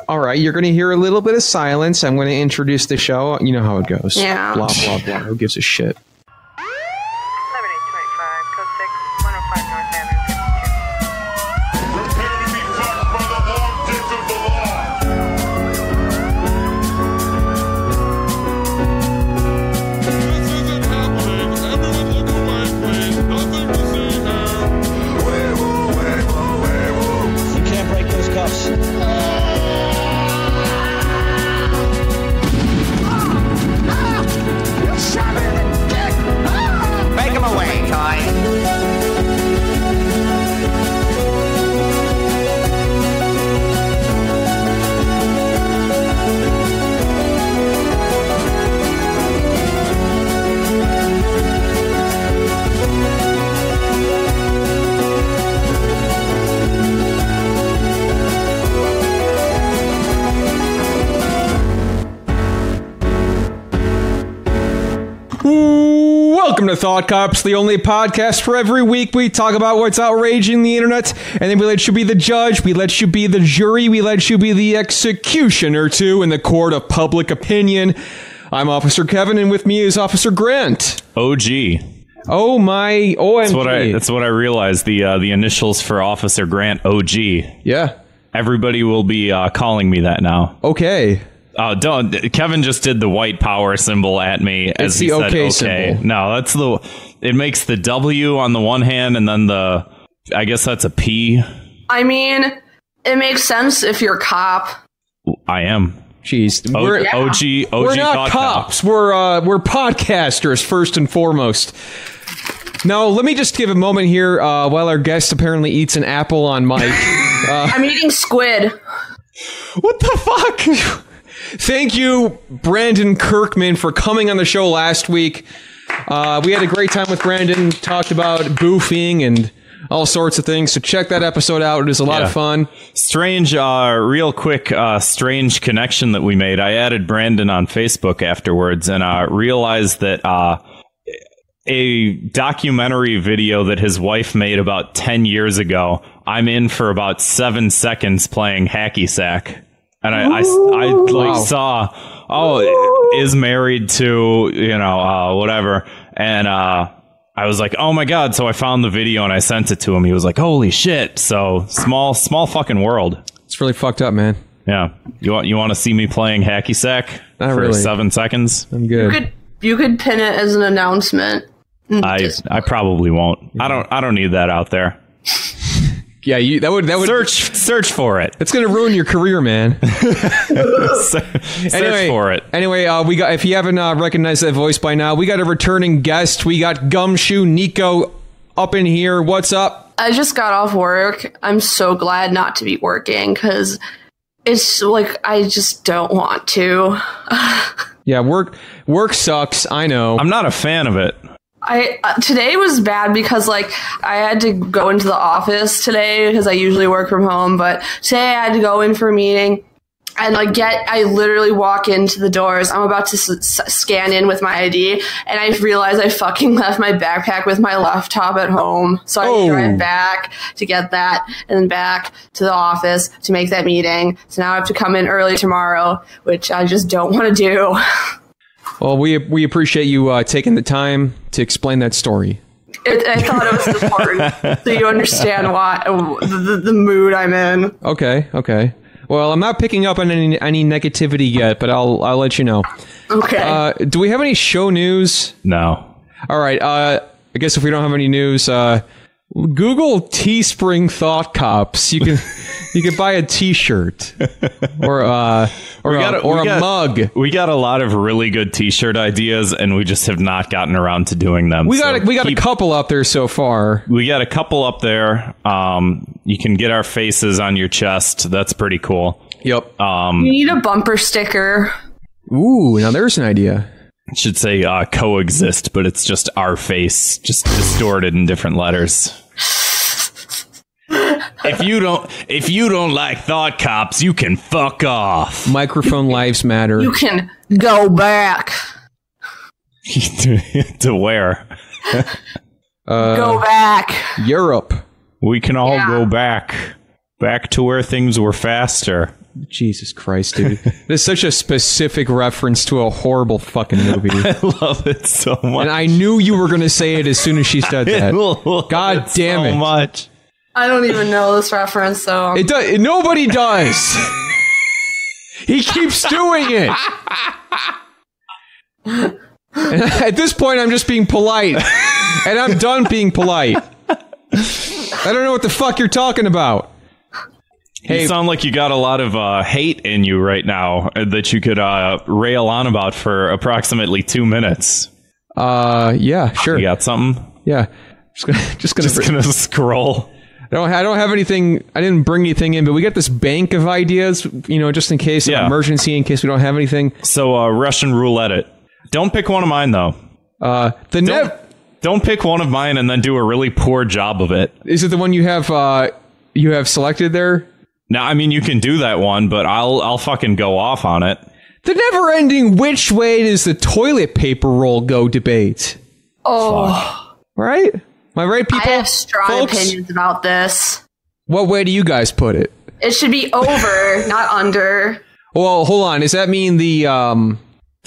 All right, you're going to hear a little bit of silence. I'm going to introduce the show. You know how it goes. Yeah. Blah, blah, blah. Who gives a shit? 7825, code 6, 105 North Avenue, 52. Prepare to be fucked by the long dick of the law. This isn't happening. Everyone look away, please. Nothing to see here. Wee-woo, wee-woo, wee-woo. You can't break those cuffs. Take him away, Toy. Welcome to Thought Cops, the only podcast where every week we talk about what's outraging the internet, and then we let you be the judge, we let you be the jury, we let you be the executioner too in the court of public opinion. I'm Officer Kevin, and with me is Officer Grant. OG. Oh my OMG. That's what I realized. The initials for Officer Grant, OG. Yeah. Everybody will be calling me that now. Okay. Don't. Kevin just did the white power symbol at me as It's he the said okay okay. symbol. No, that's it makes the W on the one hand and then I guess that's a P. I mean, it makes sense if you're a cop. I am. Jeez. OG We're not thought cops. We're podcasters first and foremost. Now, let me just give a moment here while our guest apparently eats an apple on mic. I'm eating squid. What the fuck? Thank you, Brandon Kirkman, for coming on the show last week. We had a great time with Brandon, talked about boofing and all sorts of things, so check that episode out. It was a lot of fun. Strange, real quick, strange connection that we made. I added Brandon on Facebook afterwards and realized that a documentary video that his wife made about 10 years ago, I'm in for about 7 seconds playing hacky sack. And I saw, is married to, whatever. And I was like, oh my God. So I found the video and I sent it to him. He was like, holy shit. So small fucking world. It's really fucked up, man. Yeah. You want to see me playing hacky sack Not for really. 7 seconds? I'm good. You could pin it as an announcement. I probably won't. I don't need that out there. Yeah, that would search for it. It's gonna ruin your career, man. Search for it. Anyway, we got, if you haven't recognized that voice by now, we got a returning guest. We got Gumshoe Niko up in here. What's up? I just got off work. I'm so glad not to be working because it's like I just don't want to. Yeah, work sucks. I know. I'm not a fan of it. Today was bad because I had to go into the office today because I usually work from home, but today I had to go in for a meeting and I literally walk into the doors. I'm about to scan in with my ID and I realize I fucking left my backpack with my laptop at home. So I drive back to get that and then back to the office to make that meeting. So now I have to come in early tomorrow, which I just don't want to do. Well, we appreciate you taking the time to explain that story. I thought it was important so you understand why the mood I'm in. Okay. Well, I'm not picking up on any negativity yet, but I'll let you know. Okay. Do we have any show news? No. All right. I guess if we don't have any news, Google Teespring Thought Cops. You can buy a T-shirt or a mug. We got a lot of really good T-shirt ideas, and we just have not gotten around to doing them. We got a couple up there so far. We got a couple up there. You can get our faces on your chest. That's pretty cool. Yep. You need a bumper sticker. Ooh, now there's an idea. It should say coexist, but it's just our face, just distorted in different letters. If you don't like Thought Cops, you can fuck off. Microphone lives matter. You can go back. To where? Go back. Europe. We can all go back to where things were faster. Jesus Christ, dude. This is such a specific reference to a horrible fucking movie. I love it so much. And I knew you were going to say it as soon as she said that. God damn it. So much. I don't even know this reference, so It does. Nobody does. He keeps doing it. And at this point, I'm just being polite. And I'm done being polite. I don't know what the fuck you're talking about. Hey, You sound like you got a lot of hate in you right now that you could rail on about for approximately 2 minutes. Yeah, sure. You got something? Yeah. Just gonna scroll. I don't have anything. I didn't bring anything in, but we got this bank of ideas, just in case of emergency, in case we don't have anything. So Russian roulette it. Don't pick one of mine though. Don't pick one of mine and then do a really poor job of it. Is it the one you have selected there? No, I mean you can do that one, but I'll fucking go off on it. The never-ending which way does the toilet paper roll go debate. oh, Right? Am I right, people? I have strong Folks? opinions about this. What way do you guys put it? It should be over, not under. Well, hold on. Does that mean the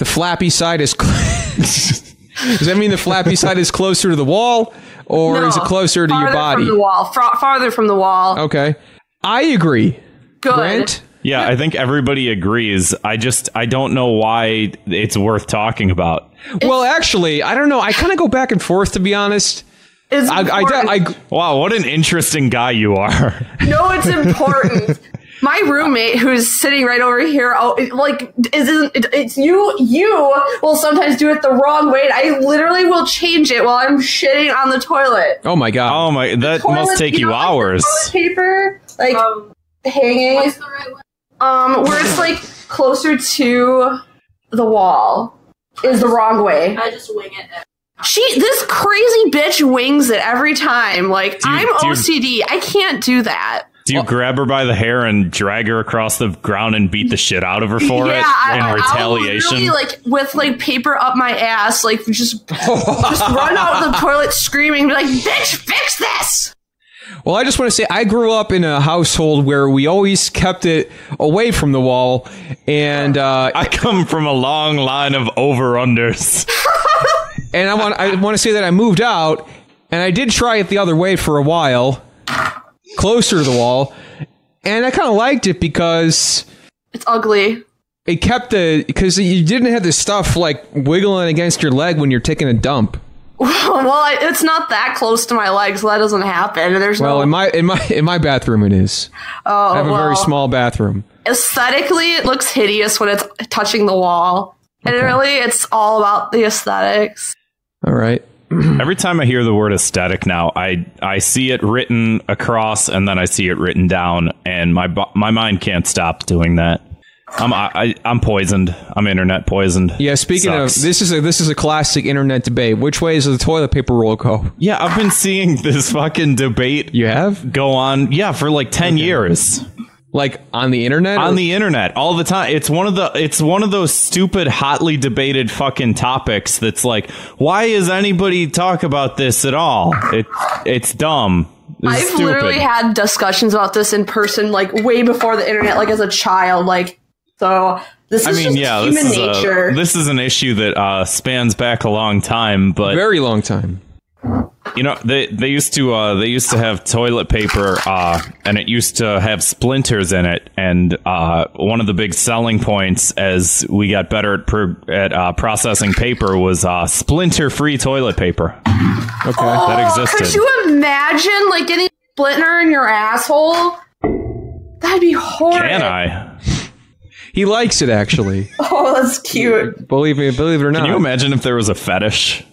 flappy side is... Does that mean the flappy side is closer to the wall, or No, is it closer to your farther body? From the wall, farther from the wall. Okay. I agree. Good. Brent? Yeah, I think everybody agrees. I don't know why it's worth talking about. Well, actually, I don't know. I kind of go back and forth, to be honest. It's important. Wow, what an interesting guy you are. No, it's important. My roommate, who's sitting right over here, it's you. You will sometimes do it the wrong way. And I literally will change it while I'm shitting on the toilet. Oh my god. Oh my, that Toilet, must take you like, the hours. toilet paper, hanging. What's the right way? Where it's closer to the wall is the wrong way. I just wing it. This crazy bitch wings it every time. I'm do you- OCD. I can't do that. Do you grab her by the hair and drag her across the ground and beat the shit out of her for it in retaliation? I'll literally, with paper up my ass, just run out of the toilet screaming, be like, bitch, fix this! Well, I just want to say I grew up in a household where we always kept it away from the wall, and I come from a long line of over-unders. and I want to say that I moved out, and I did try it the other way for a while, closer to the wall, and I kind of liked it because It's ugly. it kept because you didn't have this stuff wiggling against your leg when you're taking a dump. Well, it's not that close to my leg, so that doesn't happen. Well, in my bathroom it is. I have a very small bathroom. Aesthetically, it looks hideous when it's touching the wall. And it's all about the aesthetics. All right. Every time I hear the word aesthetic now, I see it written across and then I see it written down, and my mind can't stop doing that. I'm poisoned. I'm internet poisoned. Yeah, speaking Sucks. of, this is a classic internet debate. Which way does the toilet paper roll go? Yeah, I've been seeing this fucking debate You have? go on, for 10 years. On the internet? On the internet all the time. It's one of those stupid, hotly debated fucking topics that's why is anybody talk about this at all? It's dumb. It's I've stupid. literally had discussions about this in person, way before the internet, as a child, so this is just human nature. This is an issue that spans back a long time, but Very long time. they used to have toilet paper, and it used to have splinters in it. And one of the big selling points as we got better at processing paper was splinter-free toilet paper. Okay. That existed. Could you imagine getting a splinter in your asshole? That'd be horrible. Can I? He likes it, actually. Oh, that's cute. Believe it or not. Can you imagine if there was a fetish?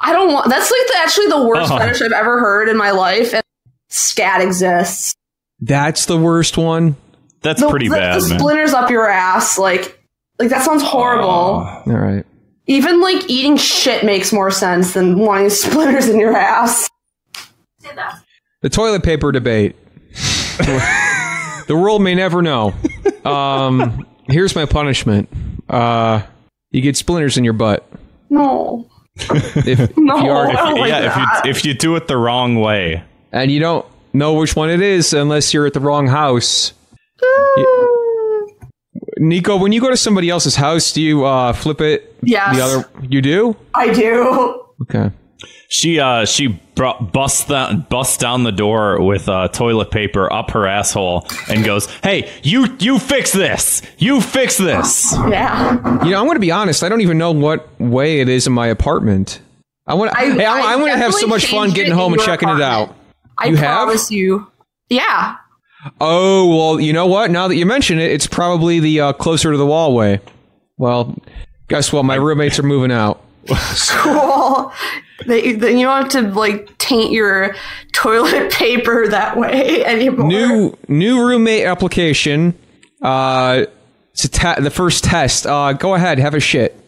I don't want. That's actually the worst Oh. fetish I've ever heard in my life. And scat exists. That's the worst one? That's pretty bad, the man. splinters up your ass, that sounds horrible. All right. Even eating shit makes more sense than wanting splinters in your ass. Say that. The toilet paper debate. The world may never know. Here's my punishment. You get splinters in your butt. No. If No. you are, I don't like that. if you do it the wrong way. and you don't know which one it is unless you're at the wrong house. Nico, when you go to somebody else's house, do you flip it? Yes. You do? I do. Okay. She busts down the door with toilet paper up her asshole and goes, "Hey, you fix this! You fix this!" Yeah. I'm going to be honest. I don't even know what way it is in my apartment. I'm going to have so much fun getting home and checking it out. I promise you. Yeah. Oh, well, you know what? Now that you mention it, it's probably the closer to the wall way. Well, guess what? My roommates are moving out. Cool. Then you don't have to like taint your toilet paper that way anymore. New roommate application. It's the first test. Go ahead, have a shit.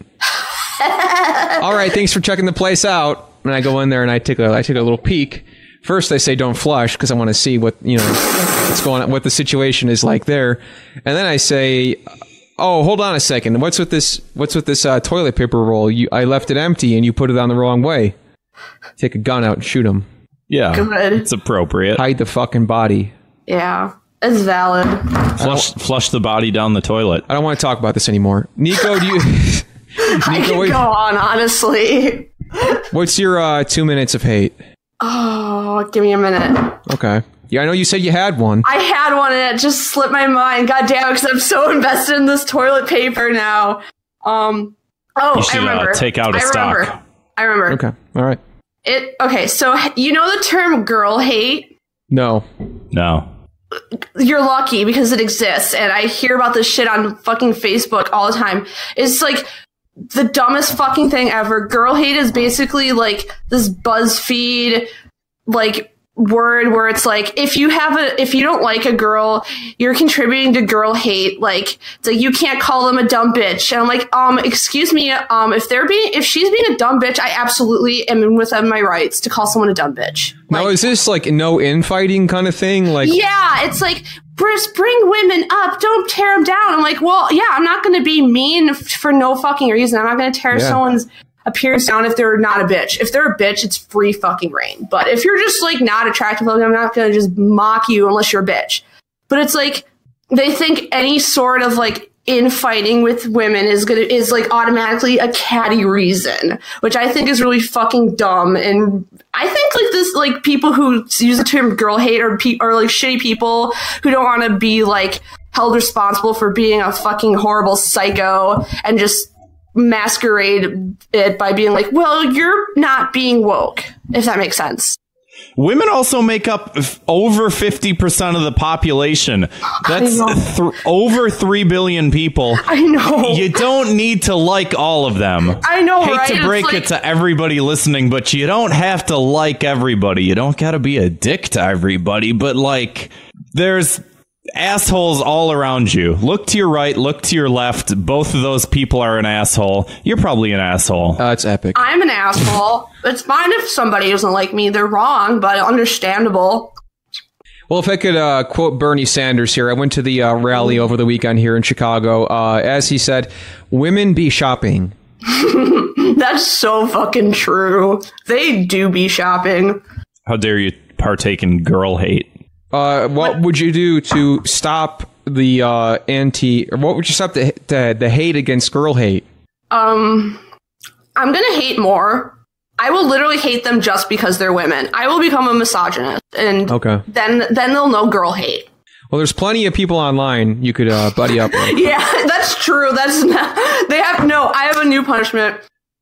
All right, thanks for checking the place out. And I go in there and I take a little peek. First, I say don't flush because I want to see what's going on, what the situation is like there. And then I say, oh, hold on a second. What's with this toilet paper roll? I left it empty and you put it on the wrong way. Take a gun out and shoot him. Yeah, good. It's appropriate. Hide the fucking body. Yeah, it's valid. Flush the body down the toilet. I don't want to talk about this anymore. Nico, do you... I can go on, honestly. What's your 2 minutes of hate? Oh, give me a minute. Okay. Yeah, I know you said you had one. I had one and it just slipped my mind. God damn it, because I'm so invested in this toilet paper now. You should, I remember. Take out a stock. I remember. Okay. All right. Okay, so you know the term girl hate? No. You're lucky because it exists, and I hear about this shit on fucking Facebook all the time. It's like the dumbest fucking thing ever. Girl hate is basically like this BuzzFeed like word where it's like if you don't like a girl, you're contributing to girl hate. Like it's like you can't call them a dumb bitch. And I'm like, excuse me, if she's being a dumb bitch, I absolutely am within my rights to call someone a dumb bitch. Now, is this like no infighting kind of thing? Like, yeah, it's like bring women up, don't tear them down. I'm like, well, yeah, I'm not going to be mean for no fucking reason. I'm not going to tear someone's appearance down if they're not a bitch. If they're a bitch, it's free fucking reign. But if you're just like not attractive, I'm not going to just mock you unless you're a bitch. But it's like they think any sort of like infighting with women is like automatically a catty reason, which I think is really fucking dumb. And I think like this, like people who use the term girl hate are like shitty people who don't want to be like held responsible for being a fucking horrible psycho and just masquerade it by being like, well, you're not being woke, if that makes sense. Women also make up over 50% of the population. That's over 3 billion people. I know. You don't need to like all of them. I know, right? Hate to break it to everybody listening, but you don't have to like everybody. You don't got to be a dick to everybody, but like there's assholes all around you. Look to your right, look to your left. Both of those people are an asshole. You're probably an asshole. It's epic. I'm an asshole. It's fine if somebody doesn't like me. They're wrong, but understandable. Well, if I could quote Bernie Sanders here, I went to the rally over the weekend here in Chicago. As he said, women be shopping. That's so fucking true. They do be shopping. How dare you partake in girl hate? What would you do to stop the what would you stop the hate against girl hate? I'm gonna hate more. I will literally hate them just because they're women. I will become a misogynist, and then they'll know girl hate. Well, there's plenty of people online you could buddy up with. Yeah, that's true. That's not, I have a new punishment.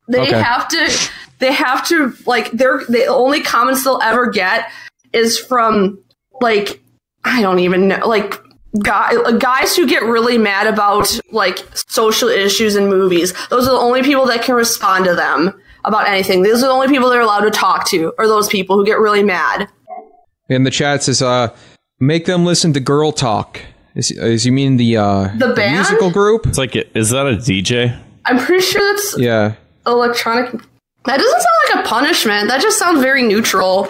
They have to like the only comments they'll ever get is from like, I don't even know, like guys who get really mad about like social issues in movies. Those are the only people that can respond to them about anything. Those are the only people they're allowed to talk to, are those people who get really mad. In the chat says, make them listen to Girl Talk. Is you mean the band? Musical group? It's like, is that a DJ? I'm pretty sure that's electronic. That doesn't sound like a punishment. That just sounds very neutral.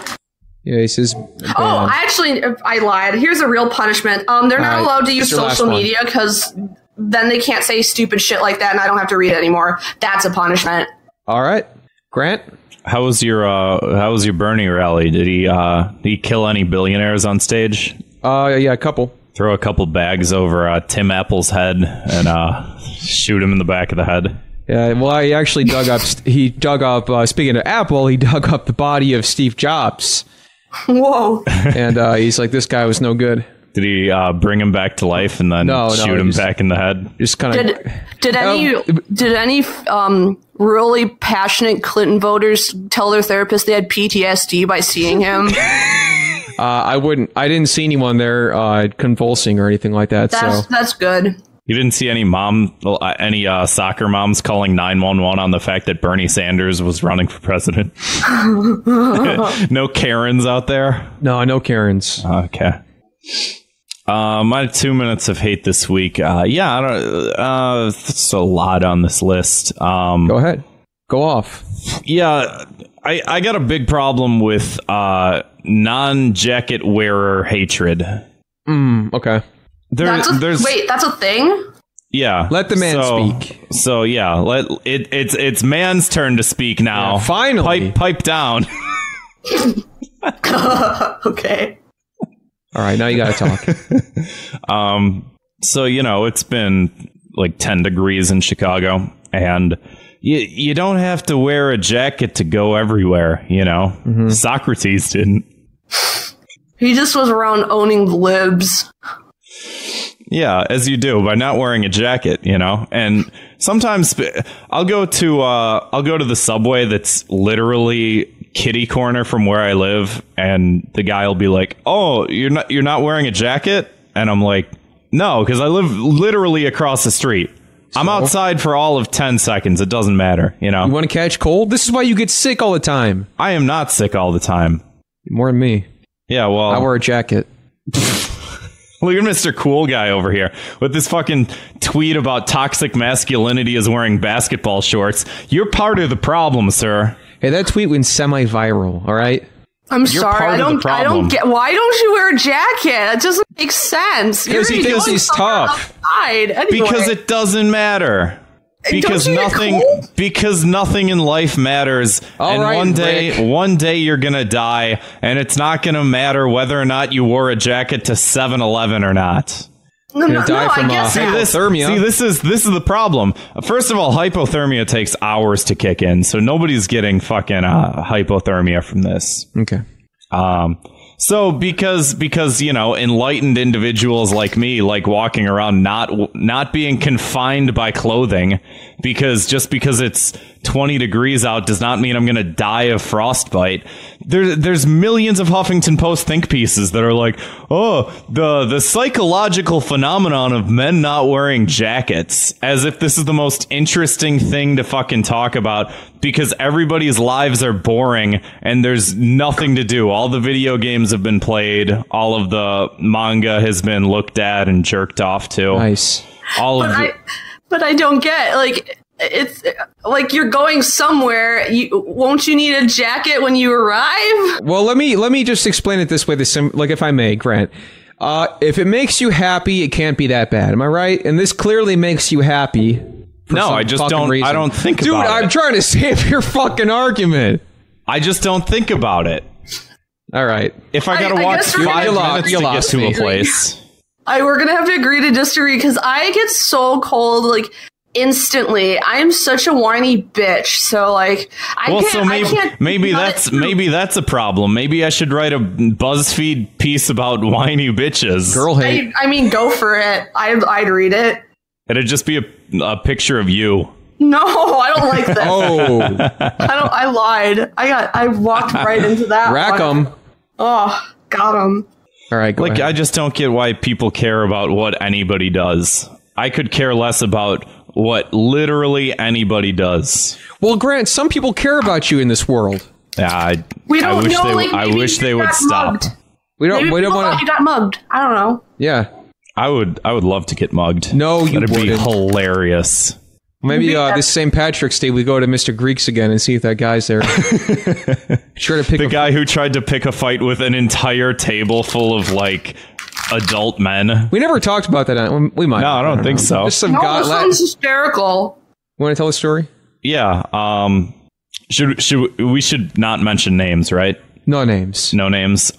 Yeah, he says. I lied. Here's a real punishment. They're not allowed to use social media because then they can't say stupid shit like that, and I don't have to read it anymore. That's a punishment. All right, Grant. How was your Bernie rally? Did he kill any billionaires on stage? Yeah, a couple. Throw a couple bags over Tim Apple's head and shoot him in the back of the head. Yeah, well, he actually dug up. Speaking of Apple, he dug up the body of Steve Jobs. Whoa. And he's like, this guy was no good. Did he bring him back to life and then shoot him back in the head? Just kind of. Did any really passionate Clinton voters tell their therapist they had PTSD by seeing him? I didn't see anyone there convulsing or anything like that. That's good. You didn't see any soccer moms calling 911 on the fact that Bernie Sanders was running for president? No Karens out there? No Karens. Okay. My 2 minutes of hate this week. That's a lot on this list. Go ahead. Go off. Yeah, I got a big problem with non-jacket wearer hatred. Okay. That's a thing? Yeah. Let the man speak. So yeah, it's man's turn to speak now. Yeah, finally. Pipe down. Okay. All right, now you got to talk. So, it's been like 10 degrees in Chicago, and you don't have to wear a jacket to go everywhere, Mm-hmm. Socrates didn't. He just was around owning libs. Yeah, as you do by not wearing a jacket, And sometimes I'll go to the subway that's literally kitty corner from where I live, and the guy will be like, "Oh, you're not wearing a jacket?" And I'm like, "No, because I live literally across the street. I'm outside for all of 10 seconds. It doesn't matter, You want to catch cold? This is why you get sick all the time. I am not sick all the time. More than me. Yeah, well, I wear a jacket. Look at Mr. Cool Guy over here with this fucking tweet about toxic masculinity as wearing basketball shorts. You're part of the problem, sir. Hey, that tweet went semi-viral, all right? I'm sorry, I don't get, why don't you wear a jacket? That doesn't make sense. Because he thinks he's tough. Anyway. Because it doesn't matter. Because nothing in life matters. One day you're gonna die, and it's not gonna matter whether or not you wore a jacket to 7-Eleven or not. Hypothermia. See, this is the problem. First of all, hypothermia takes hours to kick in, so nobody's getting fucking hypothermia from this. Okay. So because enlightened individuals like me like walking around not being confined by clothing, because just because it's 20 degrees out does not mean I'm going to die of frostbite. There's millions of Huffington Post think pieces that are like, oh, the psychological phenomenon of men not wearing jackets, as if this is the most interesting thing to fucking talk about, because everybody's lives are boring and there's nothing to do. All the video games have been played. All of the manga has been looked at and jerked off to. Nice. But I don't get, like, it's like you're going somewhere. Won't you need a jacket when you arrive? Well, let me just explain it this way. Like, if I may, Grant. If it makes you happy, it can't be that bad. Am I right? And this clearly makes you happy. No, I just don't. Reason. I don't think Dude, about it. I'm trying to save your fucking argument. I just don't think about it. All right. If I gotta walk 5 minutes to get to a place. We're gonna have to agree to disagree, because I get so cold, like, instantly. I'm such a whiny bitch, so like maybe that's a problem. Maybe I should write a BuzzFeed piece about whiny bitches. Girl hate. I mean, go for it. I'd read it. It'd just be a picture of you. No, I don't like that. Oh, I lied. I walked right into that. Rack 'em. Oh, got him. All right, go ahead. I just don't get why people care about what anybody does. I could care less about what literally anybody does. Well, Grant, some people care about you in this world. Yeah, I wish they would stop. Mugged. We don't Maybe want you got mugged. I don't know. Yeah, I would love to get mugged. No, you That'd be wouldn't. Hilarious. Maybe this St. Patrick's Day we go to Mr. Greek's again and see if that guy's there. Sure to pick the guy who tried to pick a fight with an entire table full of like adult men. We never talked about that. We might. No, I don't think so. Just some guy. Sounds hysterical. Want to tell a story? Yeah. We should not mention names, right? No names. No names.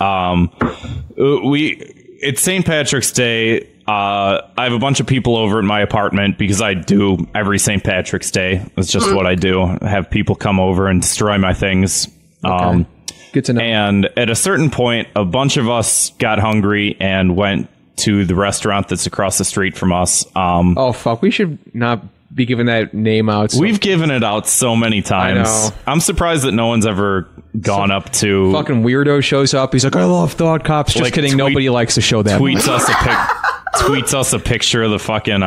it's St. Patrick's Day. I have a bunch of people over at my apartment because I do every St. Patrick's Day. It's just what I do. I have people come over and destroy my things. Okay. Good to know. And at a certain point, a bunch of us got hungry and went to the restaurant that's across the street from us. Oh, fuck. We should not be giving that name out. So we've given it out so many times. I know. I'm surprised that no one's ever gone up to... Fucking weirdo shows up. He's like, I love Thought Cops. Just Like, kidding. Nobody likes to show that. Tweets us a picture of the fucking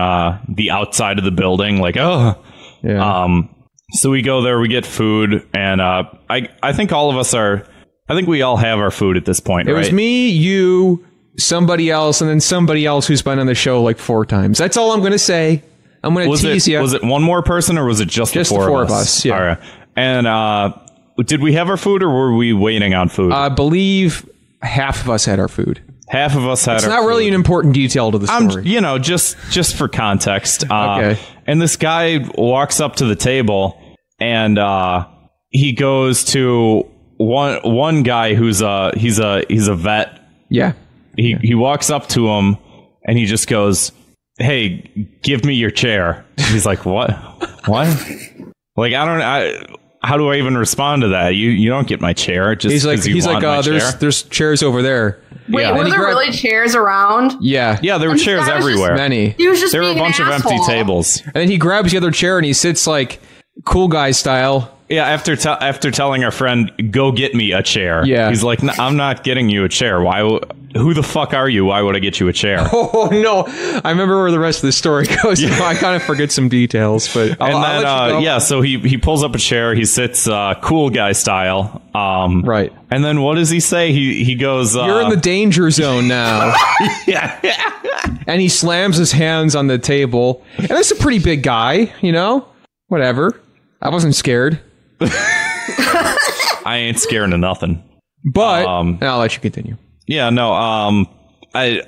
the outside of the building. Like, oh. Yeah. So we go there, we get food, and I think all of us are... I think we all have our food at this point, It right? was me, you, somebody else, and then somebody else who's been on the show like 4 times. That's all I'm going to say. I'm going to tease you. Was it one more person, or was it just the four of us? Yeah. All right. And did we have our food, or were we waiting on food? I believe half of us had our food. Half of us had It's our not food. really an important detail to the story. Just for context. Okay. And this guy walks up to the table, and he goes to one guy who's he's a vet. Yeah. He walks up to him, and he just goes, "Hey, give me your chair." He's like, "What? What?" Like, how do I even respond to that? You don't get my chair. Just He's like, my chair. there's chairs over there. Wait, Yeah. were And he there grabbed- really chairs around? Yeah. Yeah, there were And this chairs guy was just- everywhere. Many. He was just There were a being bunch an of empty asshole. tables. And then he grabs the other chair and he sits like cool guy style. Yeah, after telling our friend, "Go get me a chair." Yeah. He's like, "I'm not getting you a chair. Who the fuck are you? Why would I get you a chair?" Oh no! I remember where the rest of the story goes. I kind of forget some details, but And I'll then, let you go. yeah, so he pulls up a chair. He sits cool guy style. Right. And then what does he say? He goes, You're in the danger zone now. yeah. And he slams his hands on the table. And that's a pretty big guy, you know? Whatever. I wasn't scared. I ain't scared of nothing. But I'll let you continue. Yeah, no. I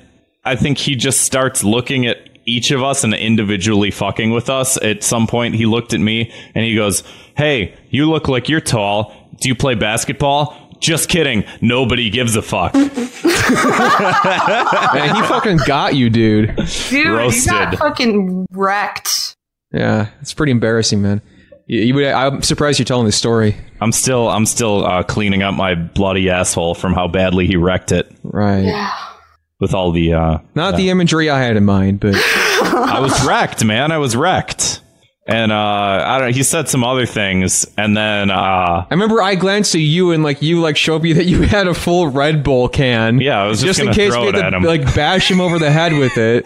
think he just starts looking at each of us and individually fucking with us. At some point, he looked at me and he goes, "Hey, you look like you're tall. Do you play basketball?" Just kidding. Nobody gives a fuck. Man, he fucking got you, dude. Dude, you Roasted. got fucking wrecked. Yeah, it's pretty embarrassing, man. I'm surprised you're telling this story. I'm still cleaning up my bloody asshole from how badly he wrecked it Right. Yeah. with all the. Not the imagery I had in mind, but I was wrecked, man. I was wrecked. And I don't know. He said some other things, and then I remember I glanced at you and you showed me that you had a full Red Bull can. Yeah, I was just in gonna case throw we it had at to him. bash him over the head with it.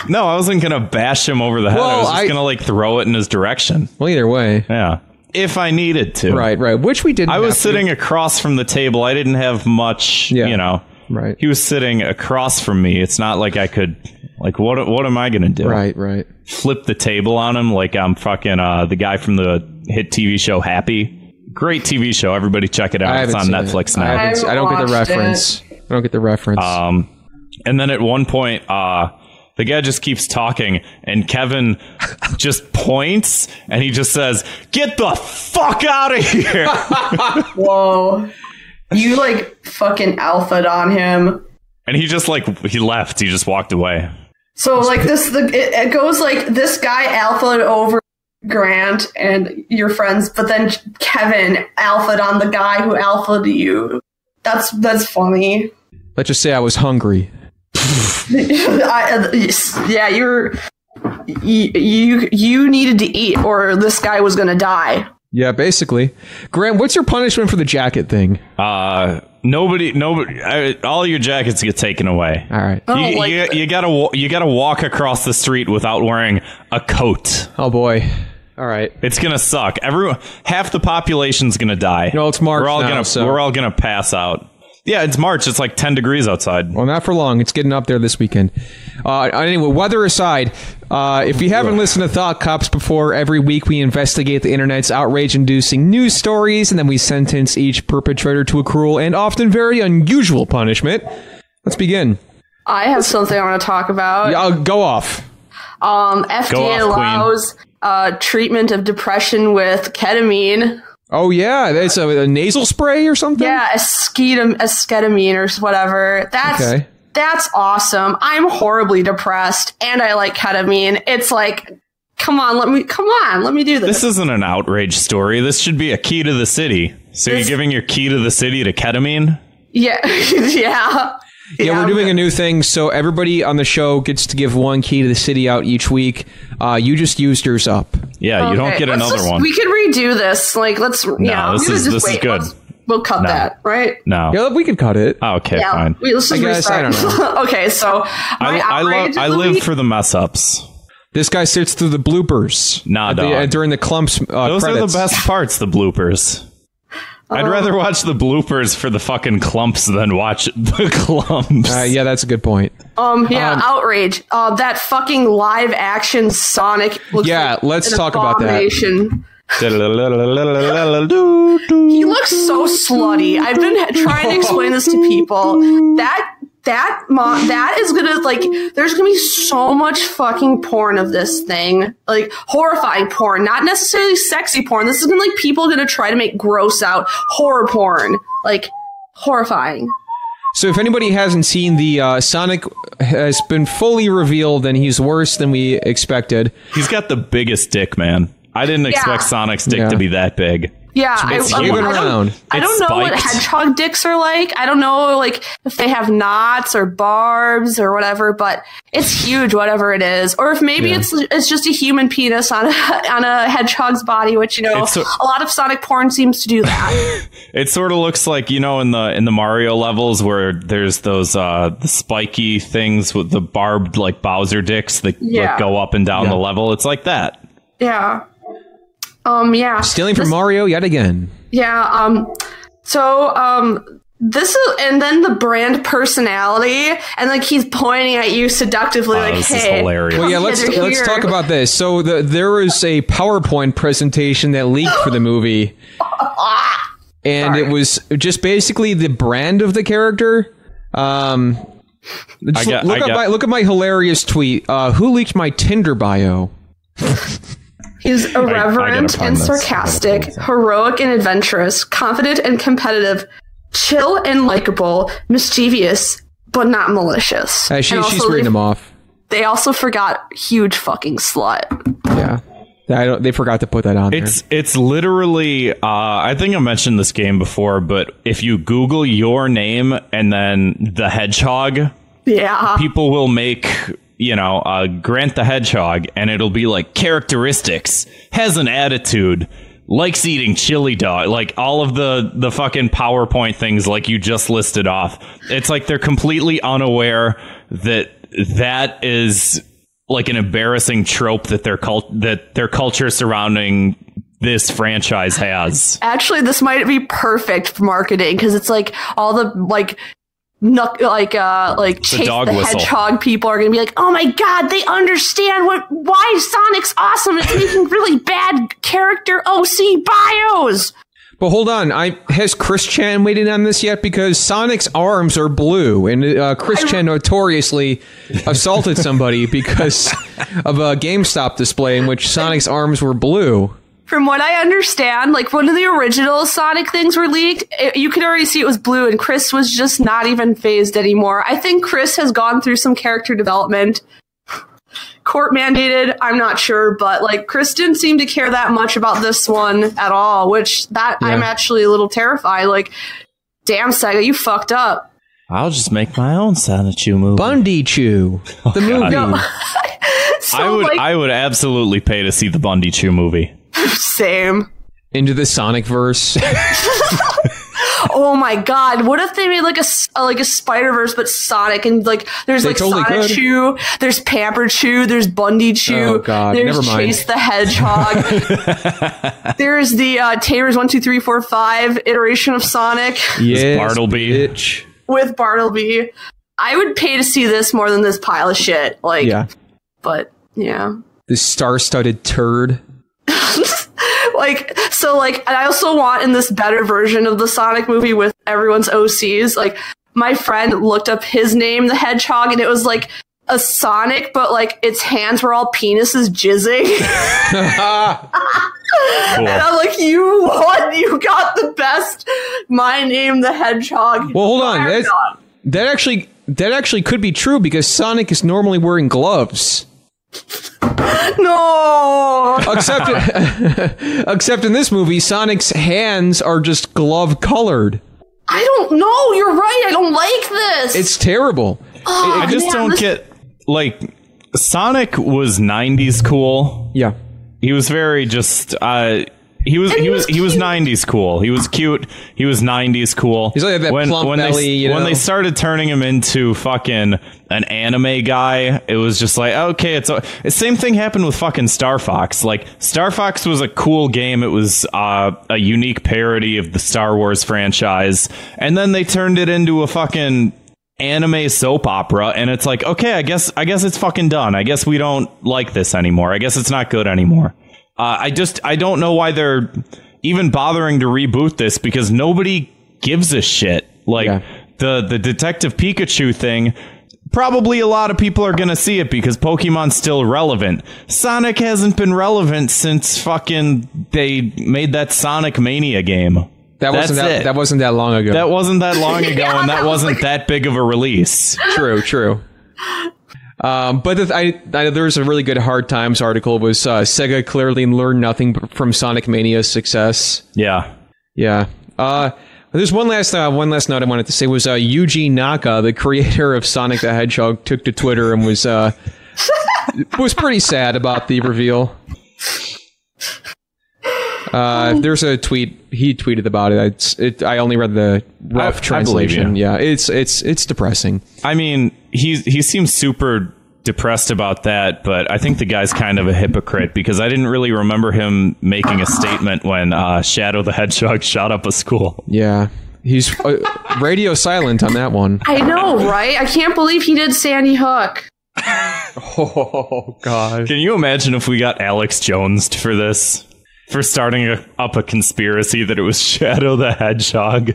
no, I wasn't gonna bash him over the head. I Well, was just gonna throw it in his direction. Well, either way. Yeah, if I needed to. Right. Which we didn't. I was have to. sitting across from the table. I didn't have much. Yeah. You know. Right. He was sitting across from me. It's not like I could. Like, what am I gonna do? Right. Flip the table on him like I'm fucking the guy from the hit TV show Happy. Great TV show. Everybody check it out. I It's haven't on seen Netflix it. now. I don't get the watched reference. I don't get the reference. And then at one point, the guy just keeps talking, and Kevin just points, and he just says, "Get the fuck out of here!" Whoa. You fucking alpha'd on him. And he just he left. He just walked away. So it goes like this guy alphaed over Grant and your friends, but then Kevin alphaed on the guy who alphaed you. That's funny. Let's just say I was hungry. Yeah, you needed to eat, or this guy was gonna die. Yeah, basically. Grant, what's your punishment for the jacket thing? Nobody. All your jackets get taken away. All right. You gotta walk across the street without wearing a coat. Oh boy. All right. It's gonna suck. Half the population's gonna die. No, it's March We're all now, so- we're all gonna pass out. Yeah, it's March. It's like 10 degrees outside. Well, not for long. It's getting up there this weekend. Anyway, weather aside, if you haven't listened to Thought Cops before, every week we investigate the internet's outrage-inducing news stories, and then we sentence each perpetrator to a cruel and often very unusual punishment. Let's begin. I have something I want to talk about. Yeah, go off. FDA Go off, allows treatment of depression with ketamine. Oh, yeah. That's a nasal spray or something? Yeah, esketamine or whatever. that's awesome. I'm horribly depressed and I like ketamine. It's like, come on, let me do this. This isn't an outrage story. This should be a key to the city. So you're giving your key to the city to ketamine? Yeah. Yeah. Yeah, we're doing a new thing, so everybody on the show gets to give one key to the city out each week. You just used yours up. Yeah, you don't get another one. We can redo this. Like, let's. This is good. We'll cut that, right? No. Yeah, we can cut it. Oh, okay, fine. Let's just restart. I don't know. Okay, so I live for the mess ups. This guy sits through the bloopers. Nah, dog. During the clumps. Those credits. are the best parts. The bloopers. I'd rather watch the bloopers for the fucking clumps than watch the clumps. Yeah, that's a good point. Outrage. That fucking live action Sonic. Looks like let's an talk about that. abomination. He looks so slutty. I've been trying to explain this to people. That is gonna, like, there's gonna be so much fucking porn of this thing. Like, horrifying porn. Not necessarily sexy porn. This is gonna, like, people gonna try to make gross out horror porn. Like, horrifying. So if anybody hasn't seen the Sonic has been fully revealed and he's worse than we expected. He's got the biggest dick, man. I didn't expect Sonic's dick to be that big. Yeah, I don't know what hedgehog dicks are like. I don't know, like, if they have knots or barbs or whatever, but it's huge, whatever it is. Or if maybe it's just a human penis on a hedgehog's body, which, a lot of Sonic porn seems to do that. It sort of looks like, in the Mario levels where there's those the spiky things with the barbed, like, Bowser dicks that like, go up and down the level. It's like that. Yeah. Stealing from Mario yet again. Yeah. This is, and then the brand personality, and like he's pointing at you seductively, like, this "Hey, is hilarious." Well, yeah, let's talk about this. So there was a PowerPoint presentation that leaked for the movie, and it was just basically the brand of the character. Look at my hilarious tweet. Who leaked my Tinder bio? He's irreverent and sarcastic, heroic and adventurous, confident and competitive, chill and likable, mischievous, but not malicious. She's reading them off. They also forgot huge fucking slut. Yeah. They forgot to put that on there. It's literally, I think I mentioned this game before, but if you Google your name and then the hedgehog, people will make... Grant the Hedgehog, and it'll be like characteristics, has an attitude, likes eating chili dog, like all of the fucking PowerPoint things like you just listed off. It's like they're completely unaware that is like an embarrassing trope that their culture surrounding this franchise has. Actually, this might be perfect for marketing because it's like all the Chase the Hedgehog people are gonna be like, oh my god, they understand why Sonic's awesome. It's making really bad character OC bios. But hold on, has Chris Chan weighed in on this yet? Because Sonic's arms are blue, and Chris Chan notoriously assaulted somebody because of a GameStop display in which Sonic's arms were blue. From what I understand, like, one of the original Sonic things were leaked, you could already see it was blue, and Chris was just not even phased anymore. I think Chris has gone through some character development. Court mandated, I'm not sure, but, like, Chris didn't seem to care that much about this one at all, I'm actually a little terrified. Like, damn, Sega, you fucked up. I'll just make my own Sonic Chew movie. Bundy Chew. The movie. No. I would absolutely pay to see the Bundy Chew movie. Same. Into the Sonic verse. Oh my god! What if they made like a Spider-Verse but Sonic, and like there's like totally Sonic Chew, there's Pamper Chew, there's Bundy Chew, oh god, there's never mind. Chase the Hedgehog, there's the Tamers 1 2 3 4 5 iteration of Sonic. Yes, Bartleby. Bitch. With Bartleby. I would pay to see this more than this pile of shit. Like, but yeah, this star-studded turd. And I also want in this better version of the Sonic movie with everyone's OCs, like, my friend looked up his name, the Hedgehog, and it was like a Sonic, but like its hands were all penises jizzing. Cool. And I'm like, you won, you got the best My Name the Hedgehog. Well, hold on. That actually that actually could be true because Sonic is normally wearing gloves. No. Except in this movie, Sonic's hands are just glove colored. I don't know. You're right. I don't like this. It's terrible. Oh, I just don't get, like, Sonic was 90s cool. Yeah. He was very just he was 90s cool. He was cute. He was 90s cool. He's like that plump belly, when they started turning him into fucking an anime guy, it was just like, okay, the same thing happened with fucking Star Fox. Like, Star Fox was a cool game. It was a unique parody of the Star Wars franchise, and then they turned it into a fucking anime soap opera, and it's like, okay, I guess it's fucking done. I guess we don't like this anymore. I guess it's not good anymore. I don't know why they're even bothering to reboot this, because nobody gives a shit. Like, the Detective Pikachu thing, probably a lot of people are gonna see it because Pokemon's still relevant. Sonic hasn't been relevant since fucking they made that Sonic Mania game. That wasn't that long ago. That wasn't that long ago, and that wasn't that big of a release. True. But there's a really good Hard Times article. It was Sega clearly learned nothing from Sonic Mania's success. Yeah. There's one last note I wanted to say was Yuji Naka, the creator of Sonic the Hedgehog, took to Twitter and was pretty sad about the reveal. There's a tweet he tweeted about it. I only read the rough translation. Yeah, it's depressing. I mean, he seems super depressed about that, but I think the guy's kind of a hypocrite because I didn't really remember him making a statement when Shadow the Hedgehog shot up a school. Yeah, he's radio silent on that one. I know, right? I can't believe he did Sandy Hook. Oh God! Can you imagine if we got Alex Jones for this? For starting up a conspiracy that it was Shadow the Hedgehog.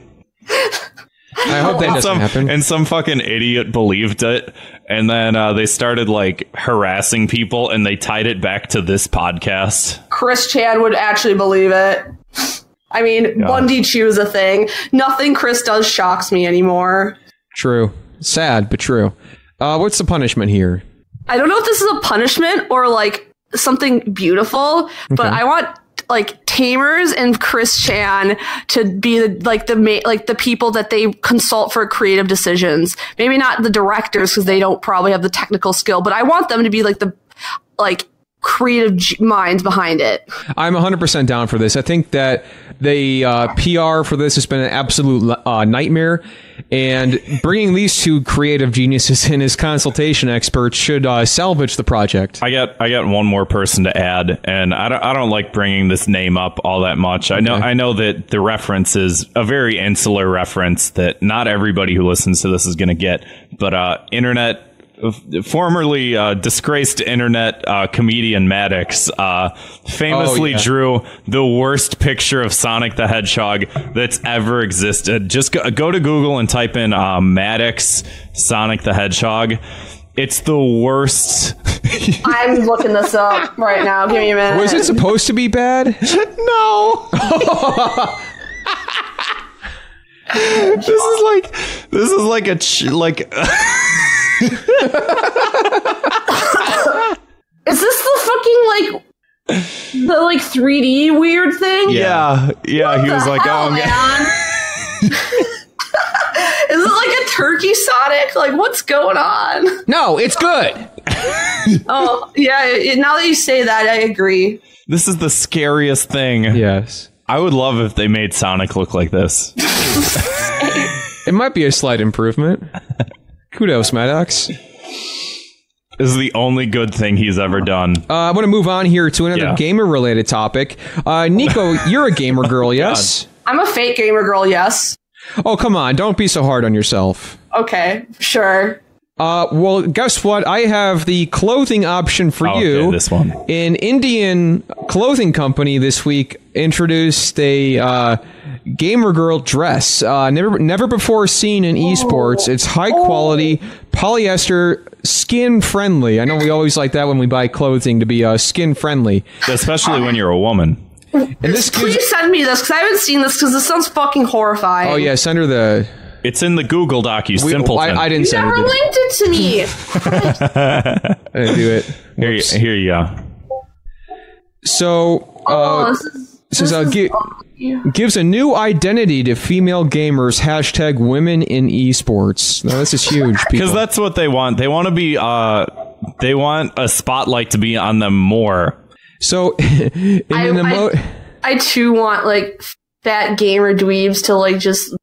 I hope that doesn't happen. And some fucking idiot believed it. And then they started, like, harassing people, and they tied it back to this podcast. Chris Chan would actually believe it. I mean, Bundy Chew a thing. Nothing Chris does shocks me anymore. True. Sad, but true. What's the punishment here? I don't know if this is a punishment or, like, something beautiful, but I want... like Tamers and Chris Chan to be the people that they consult for creative decisions. Maybe not the directors because they don't probably have the technical skill, but I want them to be like the creative minds behind it. I'm 100% down for this. I think that the PR for this has been an absolute nightmare, and bringing these two creative geniuses in as consultation experts should salvage the project. I got one more person to add, and I don't like bringing this name up all that much. I know that the reference is a very insular reference that not everybody who listens to this is going to get, but formerly disgraced internet comedian Maddox famously drew the worst picture of Sonic the Hedgehog that's ever existed. Just go to Google and type in Maddox Sonic the Hedgehog. It's the worst. I'm looking this up right now. Give me a minute. Was it supposed to be bad? No. This is like a Is this the fucking the 3D weird thing? Yeah. He was like, hell, man? Is it like a turkey Sonic? Like, what's going on? No, it's good. Oh, yeah. Now that you say that, I agree. This is the scariest thing. Yes. I would love if they made Sonic look like this. It might be a slight improvement. Kudos, Maddox. This is the only good thing he's ever done. I want to move on here to another gamer-related topic. Niko, you're a gamer girl, yes? I'm a fake gamer girl, yes. Oh, come on. Don't be so hard on yourself. Okay, sure. Well, guess what? I have the clothing option for you. Okay, this one. An Indian clothing company this week introduced a gamer girl dress. Never before seen in esports. It's high quality, polyester, skin friendly. I know we always like that when we buy clothing to be skin friendly. Especially when you're a woman. And this Please send me this because I haven't seen this because this sounds fucking horrifying. Oh yeah, send her the It's in the Google Doc, you simpleton. I didn't You send never it. linked it to me. I didn't do it. Here you go. So, gives a new identity to female gamers. # women in esports. Now, this is huge, people. Because that's what they want. They want to be. They want a spotlight to be on them more. So, I too want like fat gamer dweebs to like just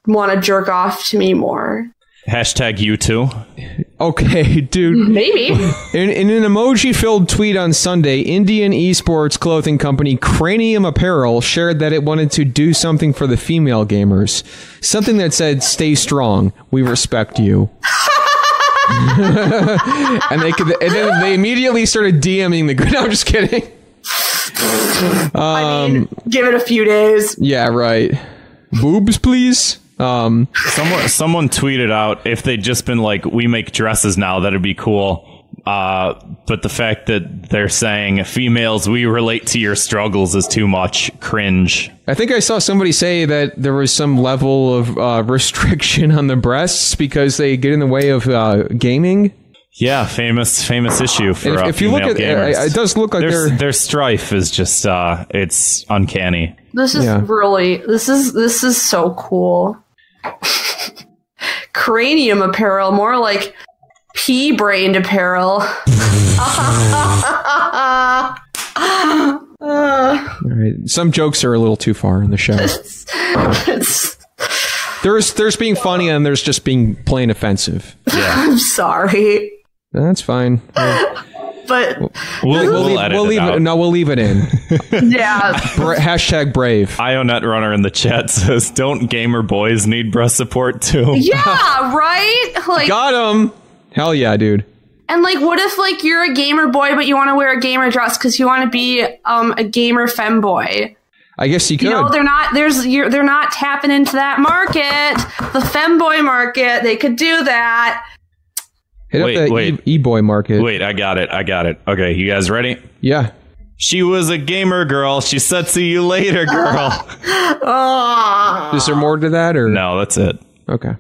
want to jerk off to me more. # you too. Okay, dude. Maybe. In an emoji-filled tweet on Sunday, Indian esports clothing company Cranium Apparel shared that it wanted to do something for the female gamers. Something that said, "Stay strong. We respect you." and then they immediately started DMing the group. No, I'm just kidding. I mean, give it a few days. Yeah, right. Boobs, please. Someone tweeted out, if they'd just been like, "We make dresses now," that'd be cool. But the fact that they're saying, "Females, we relate to your struggles," is too much. Cringe. I think I saw somebody say that there was some level of restriction on the breasts because they get in the way of gaming. Yeah, famous issue for if you look at gamers. it does look like their strife is just it's uncanny. This is really this is so cool. Cranium apparel, more like pea-brained apparel. All right. Some jokes are a little too far in the show. There's being funny and there's just being plain offensive. Yeah. I'm sorry. That's fine. But we'll leave it. No, we'll leave it in. yeah. # brave. IoNet Runner in the chat says, "Don't gamer boys need breast support too?" Yeah, right? Like, got him. Hell yeah, dude. and like, what if like you're a gamer boy, but you want to wear a gamer dress because you want to be a gamer femboy? I guess you could. You know, they're not tapping into that market, the femboy market. They could do that. Hit up the e-boy market. Wait, I got it. Okay, you guys ready? Yeah. She was a gamer girl. She said, "See you later, girl." Is there more to that, or No, that's it. Okay.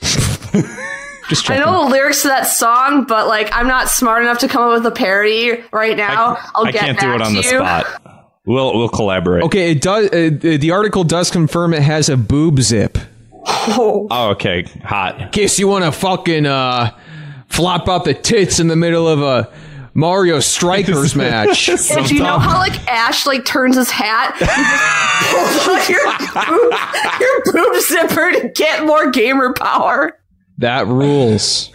Just I checking. know the lyrics to that song, but like I'm not smart enough to come up with a parody right now. I can't do it on the spot. We'll collaborate. Okay, it does. The article does confirm it has a boob zip. Oh, okay, hot. In case you want to fucking flop out the tits in the middle of a Mario Strikers match. and do you know how like Ash like turns his hat? Pull out your boob zipper to get more gamer power. That rules.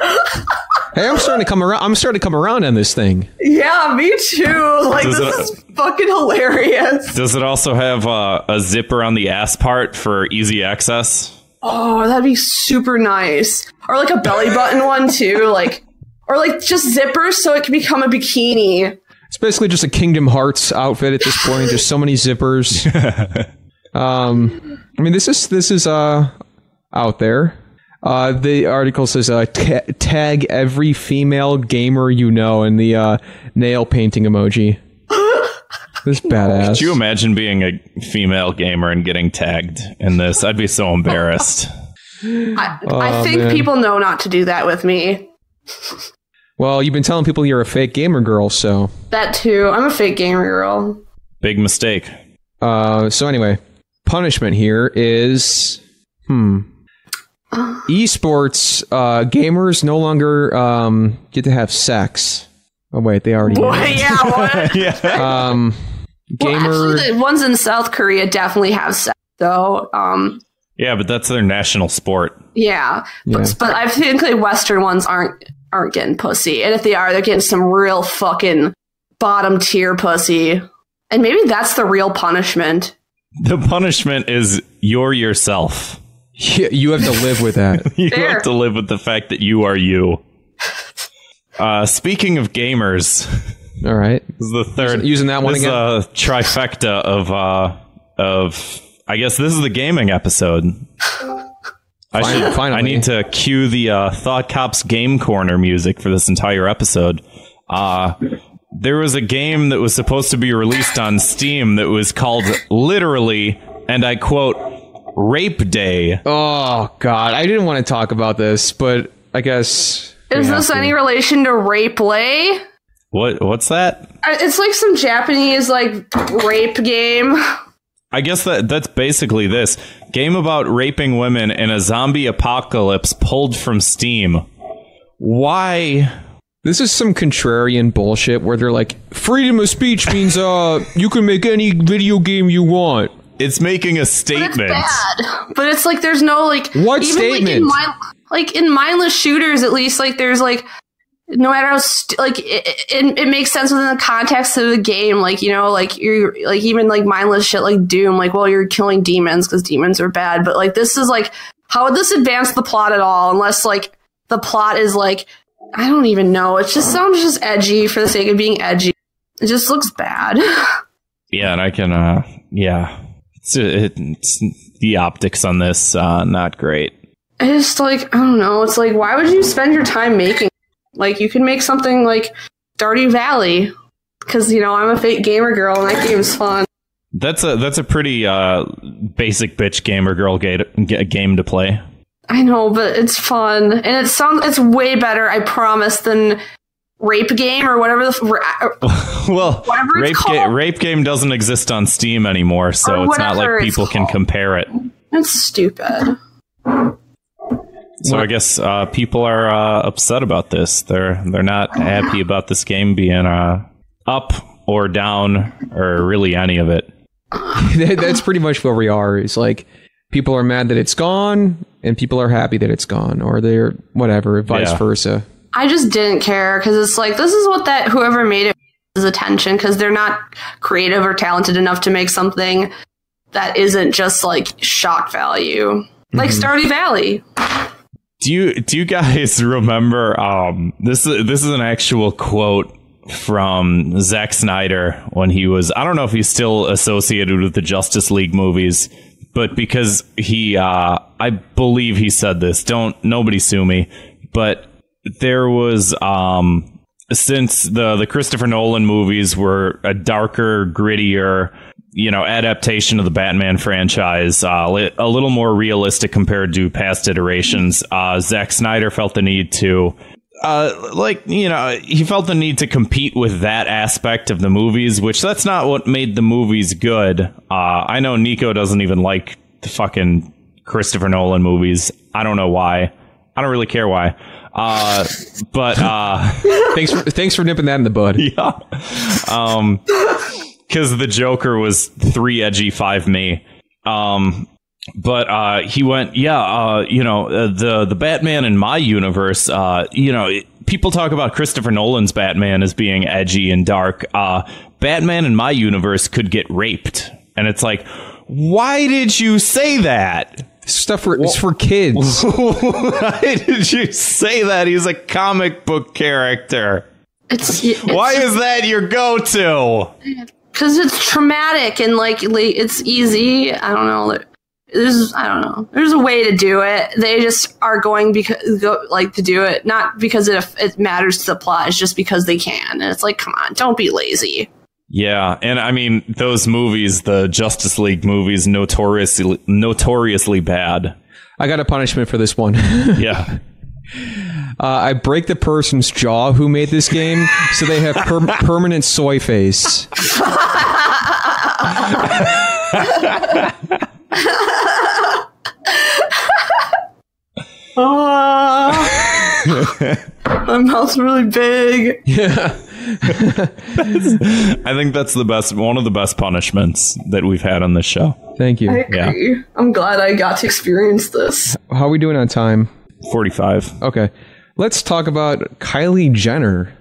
Hey, I'm starting to come around on this thing. Yeah, me too. Like, this is fucking hilarious. Does it also have a zipper on the ass part for easy access? Oh, that'd be super nice. Or like a belly button one too, like, or like just zippers so it can become a bikini. It's basically just a Kingdom Hearts outfit at this point. There's so many zippers. I mean, this is out there. The article says tag every female gamer you know, and the nail painting emoji. This badass. Could you imagine being a female gamer and getting tagged in this? I'd be so embarrassed. I think people know not to do that with me. Well, you've been telling people you're a fake gamer girl, so That too. I'm a fake gamer girl. Big mistake. So anyway, punishment here is esports gamers no longer get to have sex. Oh wait, they already What? Yeah, what? Yeah. Gamer. Well, actually, the ones in South Korea definitely have sex, though. Yeah, but that's their national sport. Yeah. Yeah. But I think the Western ones aren't getting pussy, and if they are, they're getting some real fucking bottom tier pussy. And maybe that's the real punishment. The punishment is you're yourself. Yeah, you have to live with that. You Fair. have to live with the fact that you are you. Speaking of gamers, All right. this is the third Using that one this again? is a trifecta of I guess this is the gaming episode. Finally. I need to cue the Thought Cops Game Corner music for this entire episode. There was a game that was supposed to be released on Steam that was called literally, and I quote, Rape Day. Oh, God. I didn't want to talk about this, but I guess... Is this any relation to rape lay? What's that? It's like some Japanese, like, rape game. I guess that's basically this. Game about raping women in a zombie apocalypse pulled from Steam. Why? This is some contrarian bullshit where they're like, freedom of speech means you can make any video game you want. It's making a statement. But it's bad. But it's like there's no, like... What even statement? Like in mindless shooters, at least, like, there's, like... No matter how, it makes sense within the context of the game. Like, you know, like, you're, like, even, like, mindless shit like Doom, like, well, you're killing demons because demons are bad. But, like, this is, like, how would this advance the plot at all? Unless, like, the plot is, like, I don't even know. It just sounds just edgy for the sake of being edgy. It just looks bad. Yeah, and I can, yeah. It's the optics on this, not great. It's just, like, I don't know. It's like, why would you spend your time making... Like, you can make something like Stardew Valley, because, you know, I'm a fake gamer girl, and that game's fun. That's a pretty basic bitch gamer girl game to play. I know, but it's fun, and it's way better, I promise, than Rape Game or whatever well, whatever it's called. Rape Game doesn't exist on Steam anymore, so it's not like people can compare it. It's stupid. So I guess people are upset about this. They're not happy about this game being up or down or really any of it. That's pretty much where we are. It's like people are mad that it's gone and people are happy that it's gone, or they're whatever, vice versa. I just didn't care because it's like, this is what that whoever made it is attention, because they're not creative or talented enough to make something that isn't just like shock value. Like Stardew Valley. Do you guys remember? This is an actual quote from Zack Snyder when he was. I don't know if he's still associated with the Justice League movies, but because he, I believe he said this. Nobody sue me. But there was since the Christopher Nolan movies were a darker, grittier, you know, adaptation of the Batman franchise, a little more realistic compared to past iterations. Zack Snyder felt the need to, he felt the need to compete with that aspect of the movies, which that's not what made the movies good. I know Niko doesn't even like the fucking Christopher Nolan movies. I don't know why. I don't really care why. But thanks for nipping that in the bud. Yeah. Because the Joker was 3 edgy, 5 me. But he went, the Batman in my universe, people talk about Christopher Nolan's Batman as being edgy and dark. Batman in my universe could get raped. And it's like, why did you say that? Stuff it's for kids. Why did you say that? He's a comic book character. Why is that your go-to? Because it's traumatic and like it's easy. I don't know. There's a way to do it. They just are going to do it not because it matters to the plot. It's just because they can. And it's like, come on, don't be lazy. Yeah, and I mean those movies, the Justice League movies, notoriously bad. I got a punishment for this one. Yeah. I break the person's jaw who made this game, so they have permanent soy face. My mouth's really big. Yeah. I think that's one of the best punishments that we've had on this show. Thank you. I agree. Yeah. I'm glad I got to experience this. How are we doing on time? 45. Okay. Let's talk about Kylie Jenner.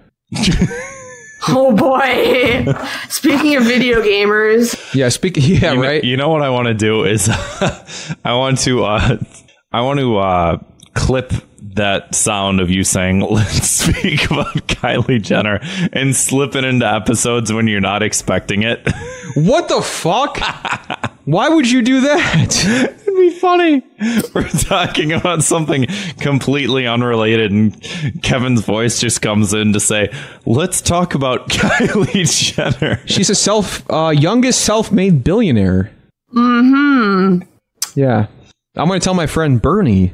Oh boy. Speaking of video gamers. Yeah, right. You know what I want to do is I want to clip that sound of you saying, let's speak about Kylie Jenner, and slip it into episodes when you're not expecting it. What the fuck? Why would you do that? It'd be funny. We're talking about something completely unrelated, and Kevin's voice just comes in to say, let's talk about Kylie Jenner. She's a youngest self-made billionaire. Mm-hmm. Yeah. I'm going to tell my friend Bernie.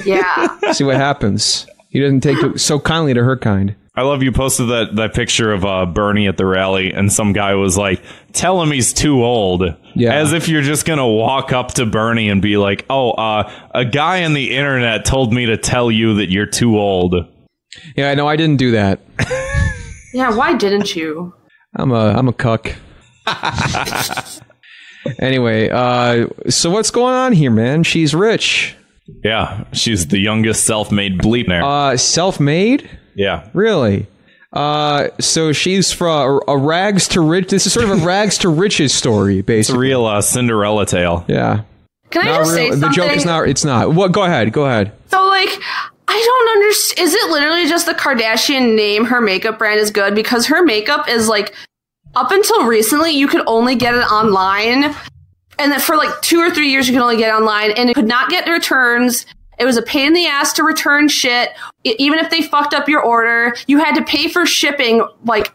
Yeah. See what happens. He doesn't take so kindly to her kind. I love you posted that picture of Bernie at the rally, and some guy was like, tell him he's too old. Yeah. As if you're just going to walk up to Bernie and be like, a guy on the internet told me to tell you that you're too old. Yeah, no, I didn't do that. Yeah, why didn't you? I'm a cuck. Anyway, so what's going on here, man? She's rich. Yeah, she's the youngest self-made bleep. Self-made? Yeah. Really? So she's from a rags to rich. This is sort of a rags to riches story, basically. It's a real Cinderella tale. Yeah. Can I just say something? The joke is not. It's not. What? Go ahead. So, like, I don't understand. Is it literally just the Kardashian name? Her makeup brand is good because her makeup is like, up until recently, you could only get it online. And then for like 2 or 3 years, you could only get it online, and it could not get returns. It was a pain in the ass to return shit. Even if they fucked up your order, you had to pay for shipping, like,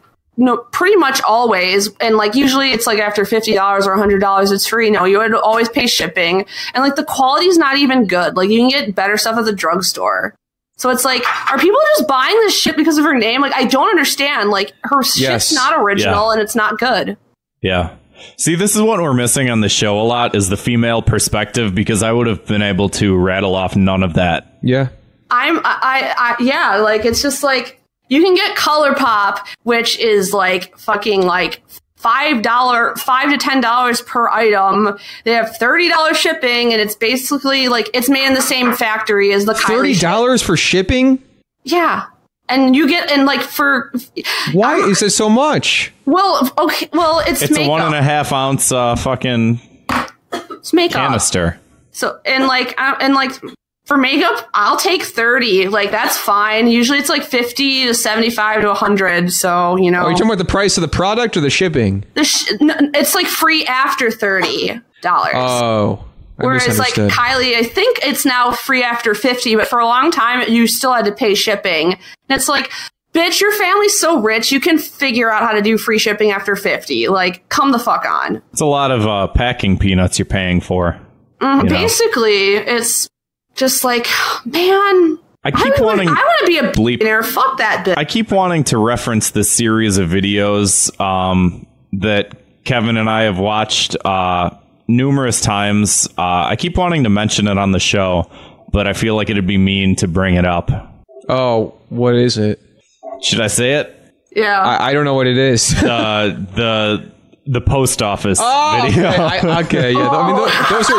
pretty much always. And like, usually it's like after $50 or $100, it's free. No, you had to always pay shipping. And like, the quality is not even good. Like, you can get better stuff at the drugstore. So it's like, are people just buying this shit because of her name? Like, I don't understand. Like, her shit's not original and it's not good. Yeah. See, this is what we're missing on the show a lot, is the female perspective, because I would have been able to rattle off none of that. Yeah. Yeah, like, it's just like, you can get ColourPop, which is like fucking like $5 to $10 per item. They have $30 shipping, and it's basically like, it's made in the same factory as the Kylie $30 for shipping? Yeah. And you get, and like, for why is it so much? Well, okay, well, it's a makeup. 1.5 ounce fucking it's makeup canister. So and like for makeup, I'll take 30. Like, that's fine. Usually it's like 50 to 75 to 100. So, you know. Are you talking about the price of the product or the shipping? It's like free after $30. Oh. Whereas like Kylie, I think it's now free after 50, but for a long time you still had to pay shipping. And it's like, bitch, your family's so rich, you can figure out how to do free shipping after 50. Like, come the fuck on. It's a lot of packing peanuts you're paying for. Basically, it's just like, man, I want to be a billionaire. Fuck that bitch. I keep wanting to reference this series of videos that Kevin and I have watched numerous times. I keep wanting to mention it on the show, but I feel like it'd be mean to bring it up. Oh, what is it? Should I say it? Yeah. I don't know what it is. The post office video. Okay, yeah. I mean, those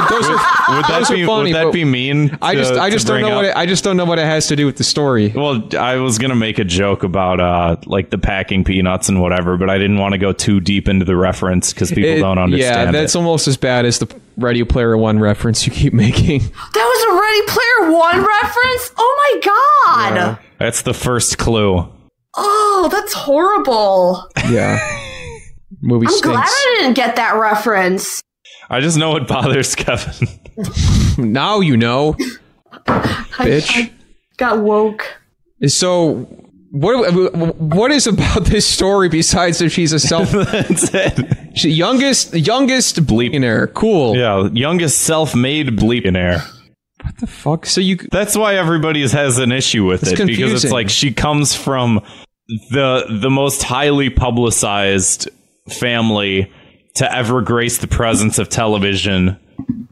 are funny. Would that be mean? I just don't know I just don't know what it has to do with the story. Well, I was gonna make a joke about like the packing peanuts and whatever, but I didn't want to go too deep into the reference because people don't understand. Yeah, that's almost as bad as the Ready Player One reference you keep making. That was a Ready Player One reference? Oh my god! Yeah. That's the first clue. Oh, that's horrible. Yeah. Movie I'm stinks. glad I didn't get that reference. I just know it bothers Kevin. Now you know. Bitch. I got woke. So, what is about this story besides that she's a That's it. youngest bleepionaire? Cool. Yeah, youngest self-made bleepionaire. What the fuck? So that's why everybody has an issue with it, confusing. because it's like she comes from the most highly publicized family to ever grace the presence of television.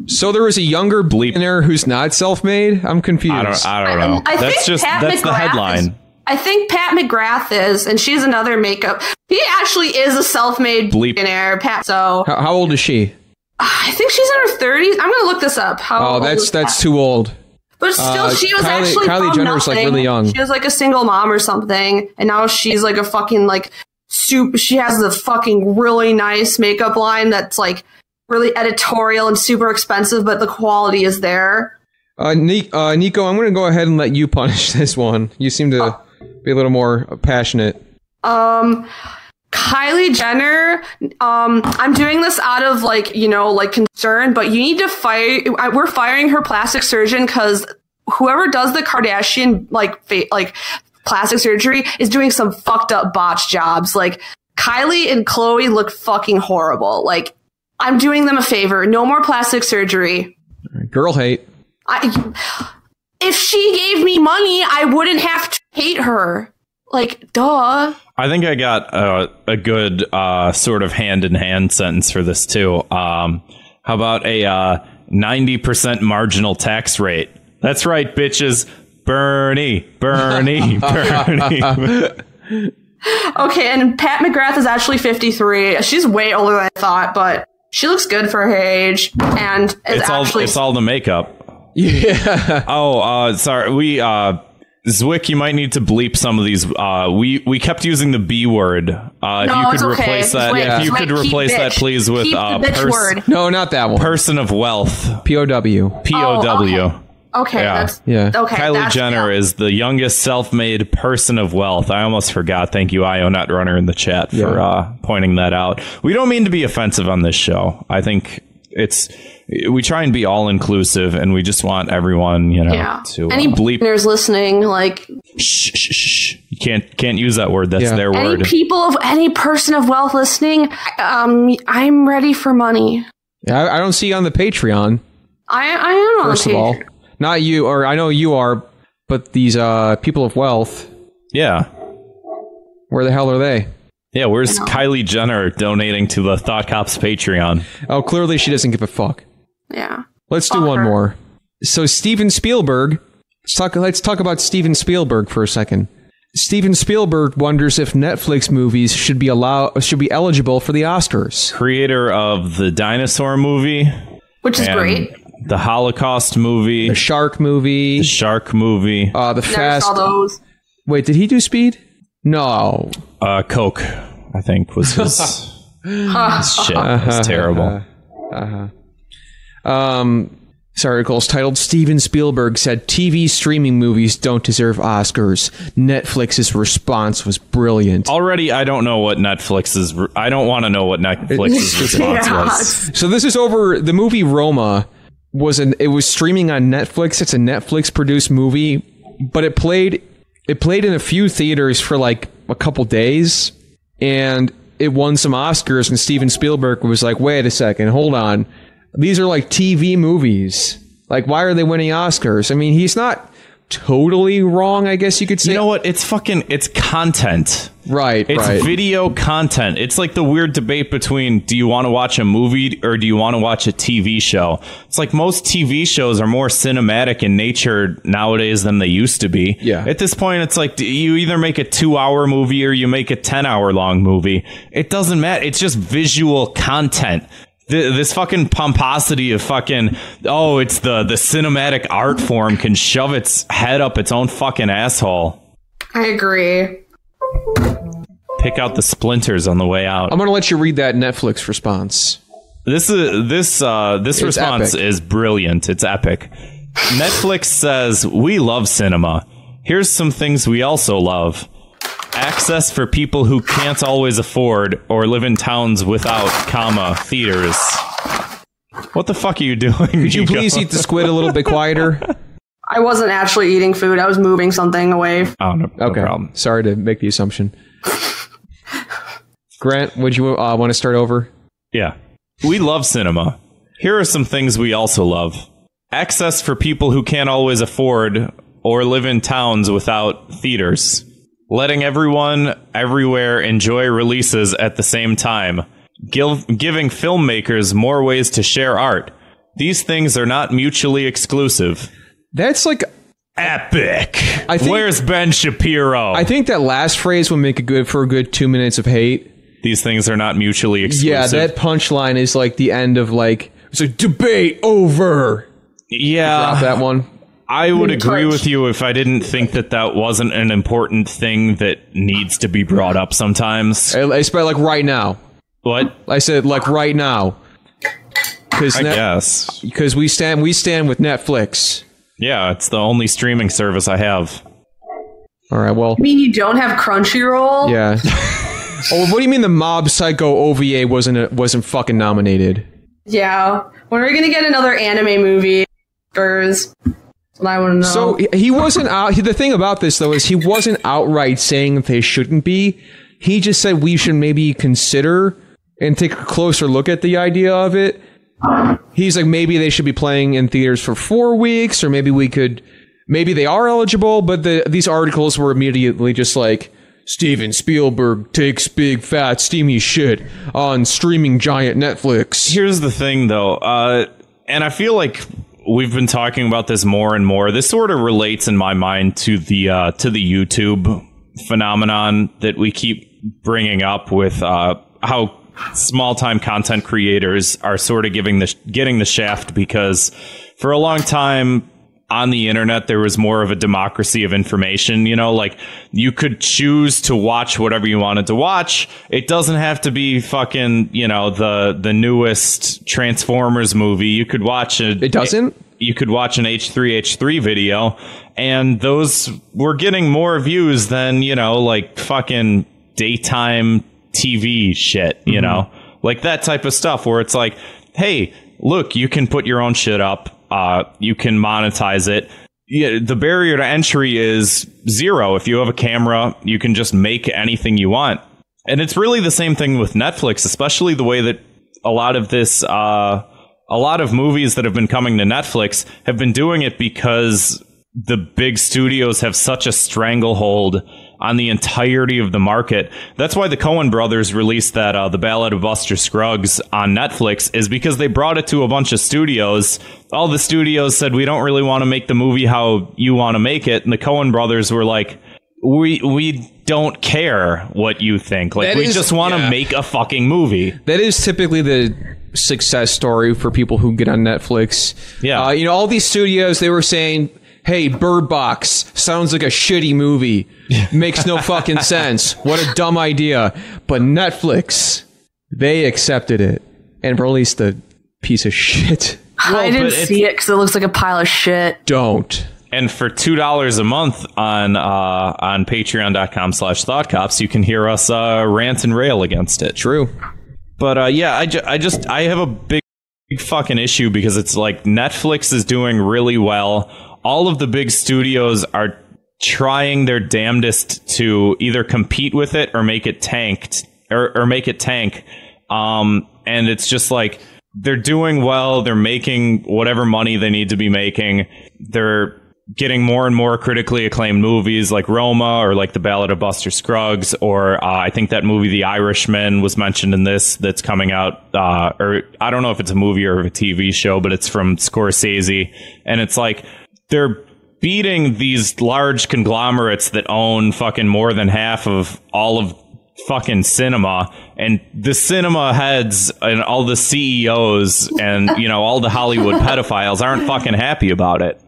So there is a younger bleepionaire who's not self-made? I'm confused. I don't know. That's the headline. I think Pat McGrath is, and she's another makeup. He actually is a self-made bleepionaire, Pat. So how old is she? I think she's in her 30s. I'm going to look this up. That's too old. But still, she was actually Kylie from Jenner's nothing. like really young. She was like a single mom or something, and now she's like a fucking like she has the fucking really nice makeup line that's like really editorial and super expensive, but the quality is there. Niko, I'm going to go ahead and let you punish this one. You seem to be a little more passionate. Kylie Jenner, I'm doing this out of like concern, but you need to we're firing her plastic surgeon because whoever does the Kardashian like plastic surgery is doing some fucked up botch jobs. Like, Kylie and Khloe look fucking horrible. Like, I'm doing them a favor. No more plastic surgery. Girl hate. If she gave me money, I wouldn't have to hate her. Like, duh. I think I got a good sort of hand-in-hand sentence for this, too. How about a 90% marginal tax rate? That's right, bitches. Bernie. Okay, and Pat McGrath is actually 53. She's way older than I thought, but she looks good for her age. And it's all the makeup. Yeah. Oh, sorry. Zwick, you might need to bleep some of these. We kept using the B word. If you could replace that, if you could replace that, please, with word. No, not that one. Person of wealth. POW. POW. Okay, Yeah. Okay, Kylie Jenner is the youngest self-made person of wealth. I almost forgot. Thank you, IO Nutrunner, in the chat for pointing that out. We don't mean to be offensive on this show. I think we try and be all inclusive, and we just want everyone, to any bleep. Listeners listening, like, shh. You can't use that word. That's their word. Any person of wealth listening, I'm ready for money. Yeah, I don't see you on the Patreon. I am on First the of all, Patreon. not you, or I know you are, but these people of wealth. Yeah. Where the hell are they? Yeah, where's Kylie Jenner donating to the Thought Cops Patreon? Oh, clearly she doesn't give a fuck. Yeah. Let's do one more. So Steven Spielberg. Let's talk about Steven Spielberg for a second. Steven Spielberg wonders if Netflix movies should be eligible for the Oscars. Creator of the dinosaur movie, which is great. The Holocaust movie, the Shark movie, the Fast. Saw those. Wait, did he do Speed? No. Coke, I think, was his shit. It was terrible. This article is titled "Steven Spielberg said TV streaming movies don't deserve Oscars. Netflix's response was brilliant." Already, I don't know what Netflix's. I don't want to know what Netflix's response was. So this is over. The movie Roma it was streaming on Netflix. It's a Netflix produced movie, but it played in a few theaters for like a couple days, and it won some Oscars. And Steven Spielberg was like, "Wait a second, hold on. These are like TV movies. Like, why are they winning Oscars?" I mean, he's not totally wrong, I guess you could say. You know what? It's content. Right, It's video content. It's like the weird debate between, do you want to watch a movie or do you want to watch a TV show? It's like most TV shows are more cinematic in nature nowadays than they used to be. Yeah. At this point, it's like you either make a 2-hour movie or you make a 10-hour long movie. It doesn't matter. It's just visual content. This fucking pomposity of fucking, it's the cinematic art form can shove its head up its own fucking asshole. I agree. Pick out the splinters on the way out. I'm going to let you read that Netflix response. This response is brilliant. It's epic. Netflix says, "We love cinema. Here's some things we also love. Access for people who can't always afford or live in towns without, theaters." What the fuck are you doing? Could you please eat the squid a little bit quieter? I wasn't actually eating food. I was moving something away. Oh, no problem. Sorry to make the assumption. Grant, would you want to start over? Yeah. We love cinema. Here are some things we also love. Access for people who can't always afford or live in towns without theaters. Letting everyone, everywhere enjoy releases at the same time. Giving filmmakers more ways to share art. These things are not mutually exclusive. That's like epic. Where's Ben Shapiro? I think that last phrase will make it for a good 2 minutes of hate. These things are not mutually exclusive. Yeah, that punchline is like the end of it's a debate over. Yeah. Drop that one. I would agree with you if I didn't think that wasn't an important thing that needs to be brought up sometimes. I spell like right now. What? I said like right now. I guess. Because we stand with Netflix. Yeah, it's the only streaming service I have. All right, well. You mean you don't have Crunchyroll? Yeah. Oh, what do you mean the Mob Psycho OVA wasn't fucking nominated? Yeah. When are we going to get another anime movie? That's what I want to know. So he wasn't out. The thing about this, though, is he wasn't outright saying that they shouldn't be. He just said we should maybe consider and take a closer look at the idea of it. He's like, maybe they should be playing in theaters for 4 weeks, or maybe they are eligible, but these articles were immediately just like, Steven Spielberg takes big fat steamy shit on streaming giant Netflix. Here's the thing, though, and I feel like we've been talking about this more and more. This sort of relates in my mind to the YouTube phenomenon that we keep bringing up with how small-time content creators are sort of getting the shaft, because for a long time on the internet there was more of a democracy of information. You know, like, you could choose to watch whatever you wanted to watch. It doesn't have to be fucking, you know, the newest Transformers movie. You could watch It doesn't? You could watch an H3H3 video, and those were getting more views than, you know, like fucking daytime TV shit, you know, like that type of stuff where it's like, hey, look, you can put your own shit up. You can monetize it. Yeah, the barrier to entry is zero. If you have a camera, you can just make anything you want. And it's really the same thing with Netflix, especially the way that a lot of movies that have been coming to Netflix have been doing it because the big studios have such a stranglehold on the entirety of the market. That's why the Coen brothers released that The Ballad of Buster Scruggs on Netflix, is because they brought it to a bunch of studios. All the studios said, we don't really want to make the movie how you want to make it. And the Coen brothers were like, we don't care what you think. Like, we just want to make a fucking movie. That is typically the success story for people who get on Netflix. Yeah. You know, all these studios, they were saying, hey, Bird Box sounds like a shitty movie. Makes no fucking sense. What a dumb idea. But Netflix, they accepted it and released a piece of shit. I didn't see it because it looks like a pile of shit. Don't. And for $2 a month on patreon.com/thoughtcops, you can hear us rant and rail against it. True. But yeah, I have a big fucking issue, because it's like Netflix is doing really well. All of the big studios are trying their damnedest to either compete with it or make it tanked or make it tank. And it's just like, they're doing well. They're making whatever money they need to be making. They're getting more and more critically acclaimed movies like Roma, or like The Ballad of Buster Scruggs, or I think that movie The Irishman was mentioned in this, that's coming out, or I don't know if it's a movie or a TV show, but it's from Scorsese. And it's like, they're beating these large conglomerates that own fucking more than half of all of fucking cinema, and the cinema heads and all the CEOs and, you know, all the Hollywood pedophiles aren't fucking happy about it.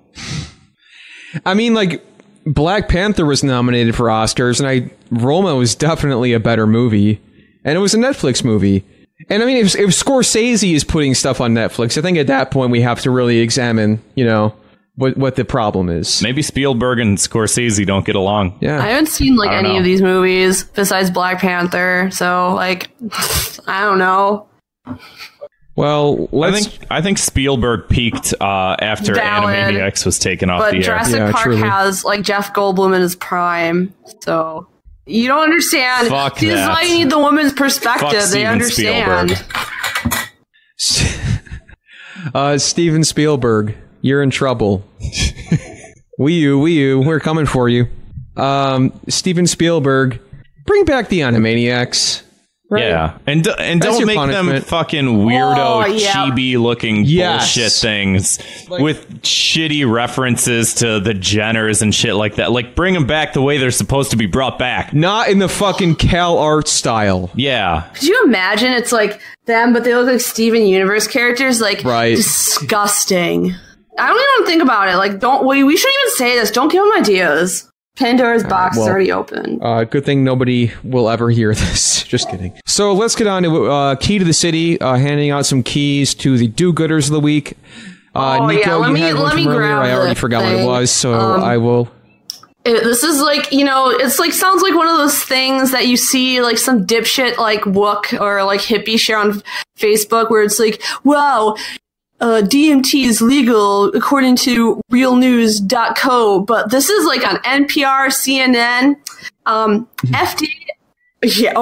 I mean, like, Black Panther was nominated for Oscars, and Roma was definitely a better movie, and it was a Netflix movie. And I mean, if Scorsese is putting stuff on Netflix, I think at that point we have to really examine, you know, what the problem is. Maybe Spielberg and Scorsese don't get along. Yeah, I haven't seen like any of these movies besides Black Panther, so like, I don't know. Well, I think Spielberg peaked after Animaniacs was taken off the air. But Jurassic Park truly has like Jeff Goldblum in his prime, so you don't understand. Fuck This is that. why you need the woman's perspective. Fuck They Steven understand. Steven Spielberg, you're in trouble. Wii U, we're coming for you. Steven Spielberg, bring back the Animaniacs. Right? Yeah, and That's don't your make them punishment. fucking weirdo, chibi-looking Yes. bullshit things with shitty references to the Jenners and shit like that. Like, bring them back the way they're supposed to be brought back. Not in the fucking Cal art style. Yeah. Could you imagine? It's like them, but they look like Steven Universe characters. Like, Right. disgusting. I don't even think about it. Like, we shouldn't even say this. Don't give them ideas. Pandora's box is already open. Good thing nobody will ever hear this. Just kidding. So let's get on to Key to the City, handing out some keys to the do-gooders of the week. Niko, let you me- had one let me from earlier. grab I already the forgot what it thing. was, so I will... This is like, you know, it's like, sounds like one of those things that you see like some dipshit like Wook or like hippie share on Facebook, where it's like, wow, DMT is legal according to realnews.co, but this is like on NPR, CNN, FDA Yeah.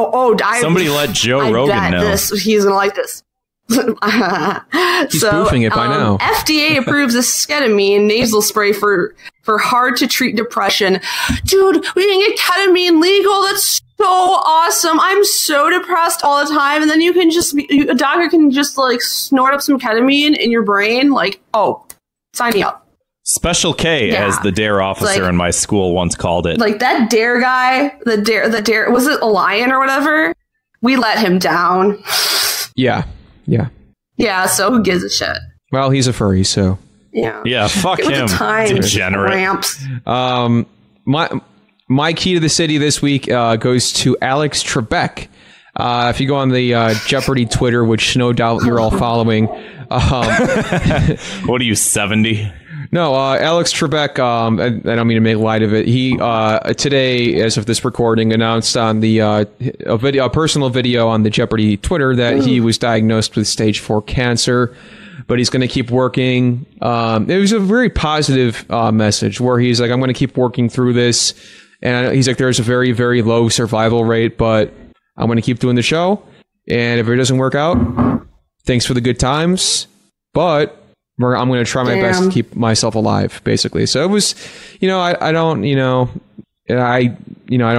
Somebody let Joe I Rogan bet know. he's gonna like this. He's proofing it by now. FDA approves esketamine nasal spray for hard to treat depression. Dude, we can get ketamine legal. That's so awesome. I'm so depressed all the time, and then a doctor can just like snort up some ketamine in your brain. Like, oh, sign me up. Special K, as the DARE officer in my school once called it. Like that DARE guy, the DARE, was it a lion or whatever? We let him down. Yeah. Yeah, so who gives a shit? Well, he's a furry, so. Yeah, fuck Get with him. the times, Degenerate. Gramps. My key to the city this week goes to Alex Trebek. If you go on the Jeopardy Twitter, which no doubt you're all following. What are you, 70? No, Alex Trebek, I don't mean to make light of it. He, today, as of this recording, announced on the a personal video on the Jeopardy Twitter that he was diagnosed with stage 4 cancer, but he's going to keep working. It was a very positive message where he's like, I'm going to keep working through this. And he's like, there's a very, very low survival rate, but I'm going to keep doing the show. And if it doesn't work out, thanks for the good times. But I'm going to try my best to keep myself alive, basically. So it was, I don't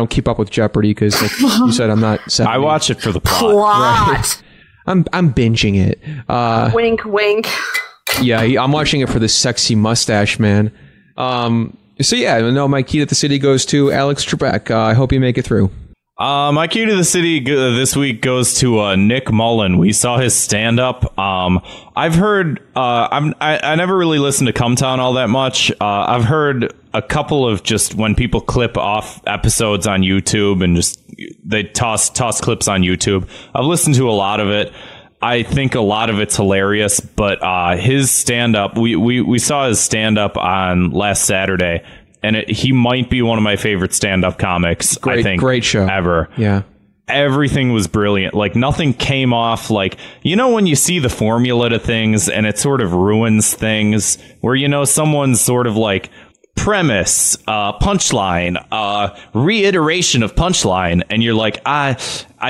keep up with Jeopardy because, like you said, I'm not 70. I watch it for the plot. Right. I'm binging it. Wink, wink. Yeah, I'm watching it for the sexy mustache, man. So yeah, no, my key to the city goes to Alex Trebek. I hope you make it through. My key to the city this week goes to Nick Mullen. We saw his stand-up. I've heard. I never really listened to Cumtown all that much. I've heard a couple of just when people clip off episodes on YouTube and just they toss clips on YouTube. I've listened to a lot of it. I think a lot of it's hilarious, but his stand-up. We saw his stand-up on last Saturday. And he might be one of my favorite stand-up comics, I think. Great show. Ever. Yeah. Everything was brilliant. Like, nothing came off like... when you see the formula to things and it sort of ruins things, where, someone's sort of like premise, punchline, reiteration of punchline, and you're like, I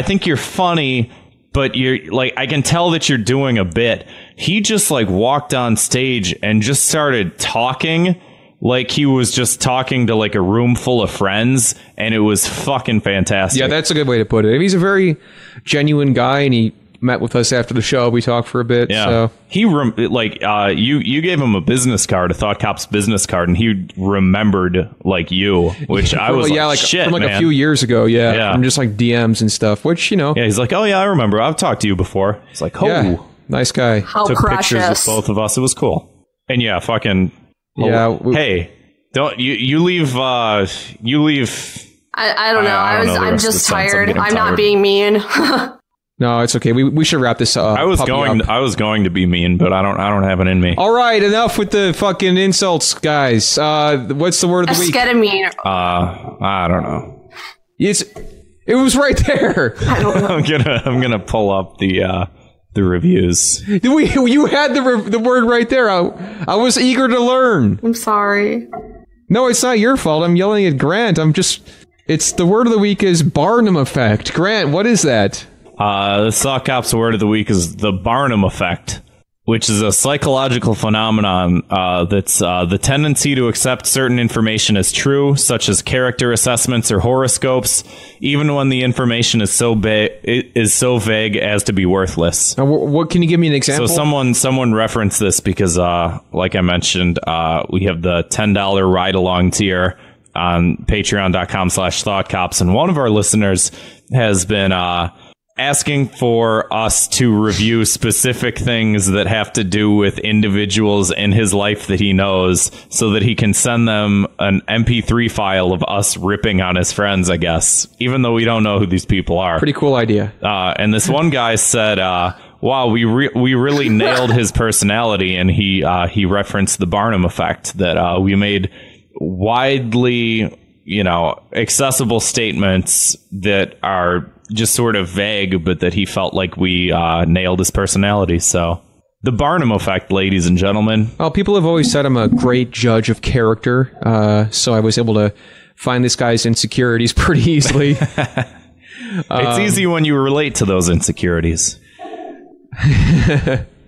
think you're funny, but you're like, I can tell that you're doing a bit. He just like walked on stage and just started talking like he was just talking to like a room full of friends, and it was fucking fantastic. Yeah, that's a good way to put it. He's a very genuine guy, and he met with us after the show. We talked for a bit. Yeah, so. He you gave him a business card, a Thought Cop's business card, and he remembered like you, which I was like shit, from like man. A few years ago. Yeah, from just like DMs and stuff. Which Yeah, he's like, oh yeah, I remember. I've talked to you before. It's like, oh, yeah, nice guy. How took precious. pictures with both of us. It was cool. And yeah, fucking. Yeah. Hey, don't you leave? You leave. I don't know. I'm just tired. I'm not being mean. No, it's okay. We should wrap this up. I was going to be mean, but I don't have it in me. All right, enough with the fucking insults, guys. What's the word of the week? Esketamine. I don't know. It was right there. I don't know. I'm gonna pull up the reviews. You had the word right there. I was eager to learn. I'm sorry. No, it's not your fault. I'm yelling at Grant. It's the word of the week is Barnum effect. Grant, what is that? The Thought Cop's word of the week is the Barnum effect, which is a psychological phenomenon that's the tendency to accept certain information as true, such as character assessments or horoscopes, even when the information is so vague as to be worthless. What can you give me an example? So someone referenced this because, like I mentioned, we have the $10 ride-along tier on patreon.com/thoughtcops, and one of our listeners has been asking for us to review specific things that have to do with individuals in his life that he knows so that he can send them an MP3 file of us ripping on his friends, I guess, even though we don't know who these people are. Pretty cool idea. And this one guy said, wow, we really nailed his personality. And he referenced the Barnum effect, that we made widely, accessible statements that are just sort of vague, but that he felt like we nailed his personality. So the Barnum effect, ladies and gentlemen. Well, people have always said I'm a great judge of character, so I was able to find this guy's insecurities pretty easily. It's easy when you relate to those insecurities.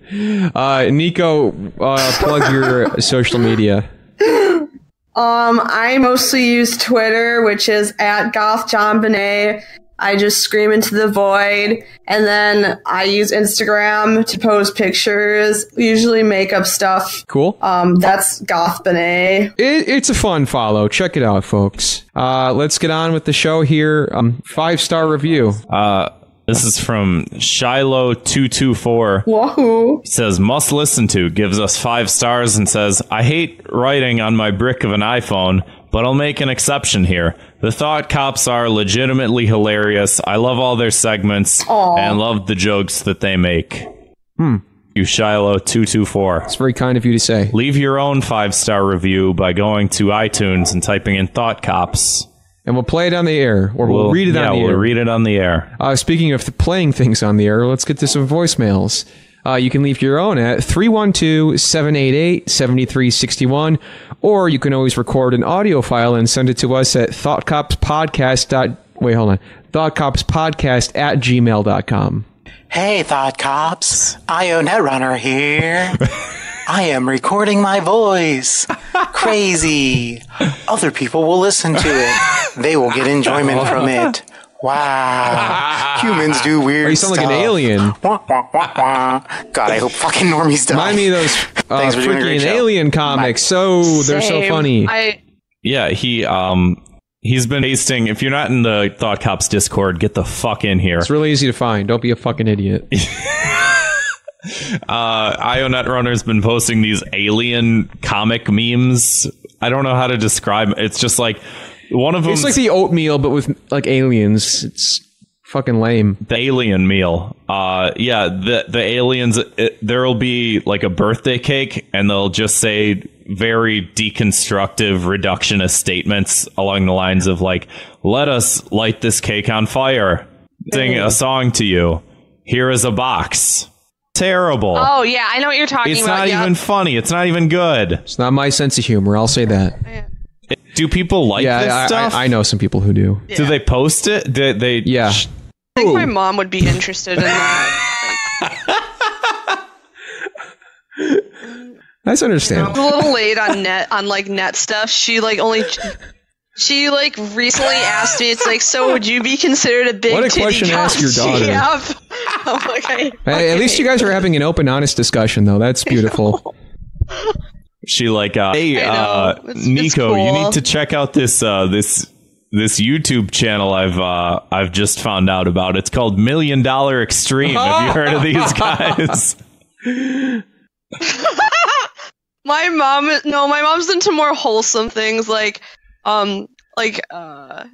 Niko, plug your social media. I mostly use Twitter, which is at gothjohnbenet. I just scream into the void, and then I use Instagram to post pictures, usually makeup stuff. Cool. That's gothbenet. It's a fun follow. Check it out, folks. Let's get on with the show here. 5-star review. This is from Shiloh224. Wahoo. He says, must listen to, gives us 5 stars and says, I hate writing on my brick of an iPhone, but I'll make an exception here. The Thought Cops are legitimately hilarious. I love all their segments and love the jokes that they make. You Shiloh224. It's very kind of you to say. Leave your own 5-star review by going to iTunes and typing in Thought Cops. And we'll play it on the air, or we'll read it on the air. Yeah, we'll read it on the air. Speaking of playing things on the air, let's get to some voicemails. You can leave your own at 312-788-7361, or you can always record an audio file and send it to us at thoughtcopspodcast@gmail.com. Hey, Thought Cops. IO Netrunner here. I am recording my voice. Crazy. Other people will listen to it. They will get enjoyment from it. Wow. Humans do weird stuff. You sound like an alien. Wah, wah, wah, wah. God, I hope fucking normies die. Remind me of those Thanks for doing a great freaking show. alien comics. They're so funny. Yeah, he's been pasting. If you're not in the Thought Cops Discord, get the fuck in here. It's really easy to find. Don't be a fucking idiot. IO Netrunner's been posting these alien comic memes. I don't know how to describe it. It's just like one of them. It's like the oatmeal, but with like aliens. It's fucking lame. The alien meal. The aliens. There'll be like a birthday cake, and they'll just say very deconstructive, reductionist statements along the lines of like, "Let us light this cake on fire. Sing a song to you. Here is a box." Terrible. Oh, yeah, I know what you're talking It's about. not even funny. It's not even good. It's not my sense of humor. I'll say that. Do people like this stuff? I know some people who do. Do they post it? They Yeah. I think my mom would be interested in that. That's understandable. I'm a little late on net stuff. She recently asked me, it's like, so would you be considered a big What a titty question to ask your daughter. Yep. I'm like, Hey, at least you guys are having an open, honest discussion, though. That's beautiful. She like, hey, It's Niko, cool. you need to check out this YouTube channel I've just found out about. It's called $1 Million Extreme. Have you heard of these guys? my mom's into more wholesome things I'm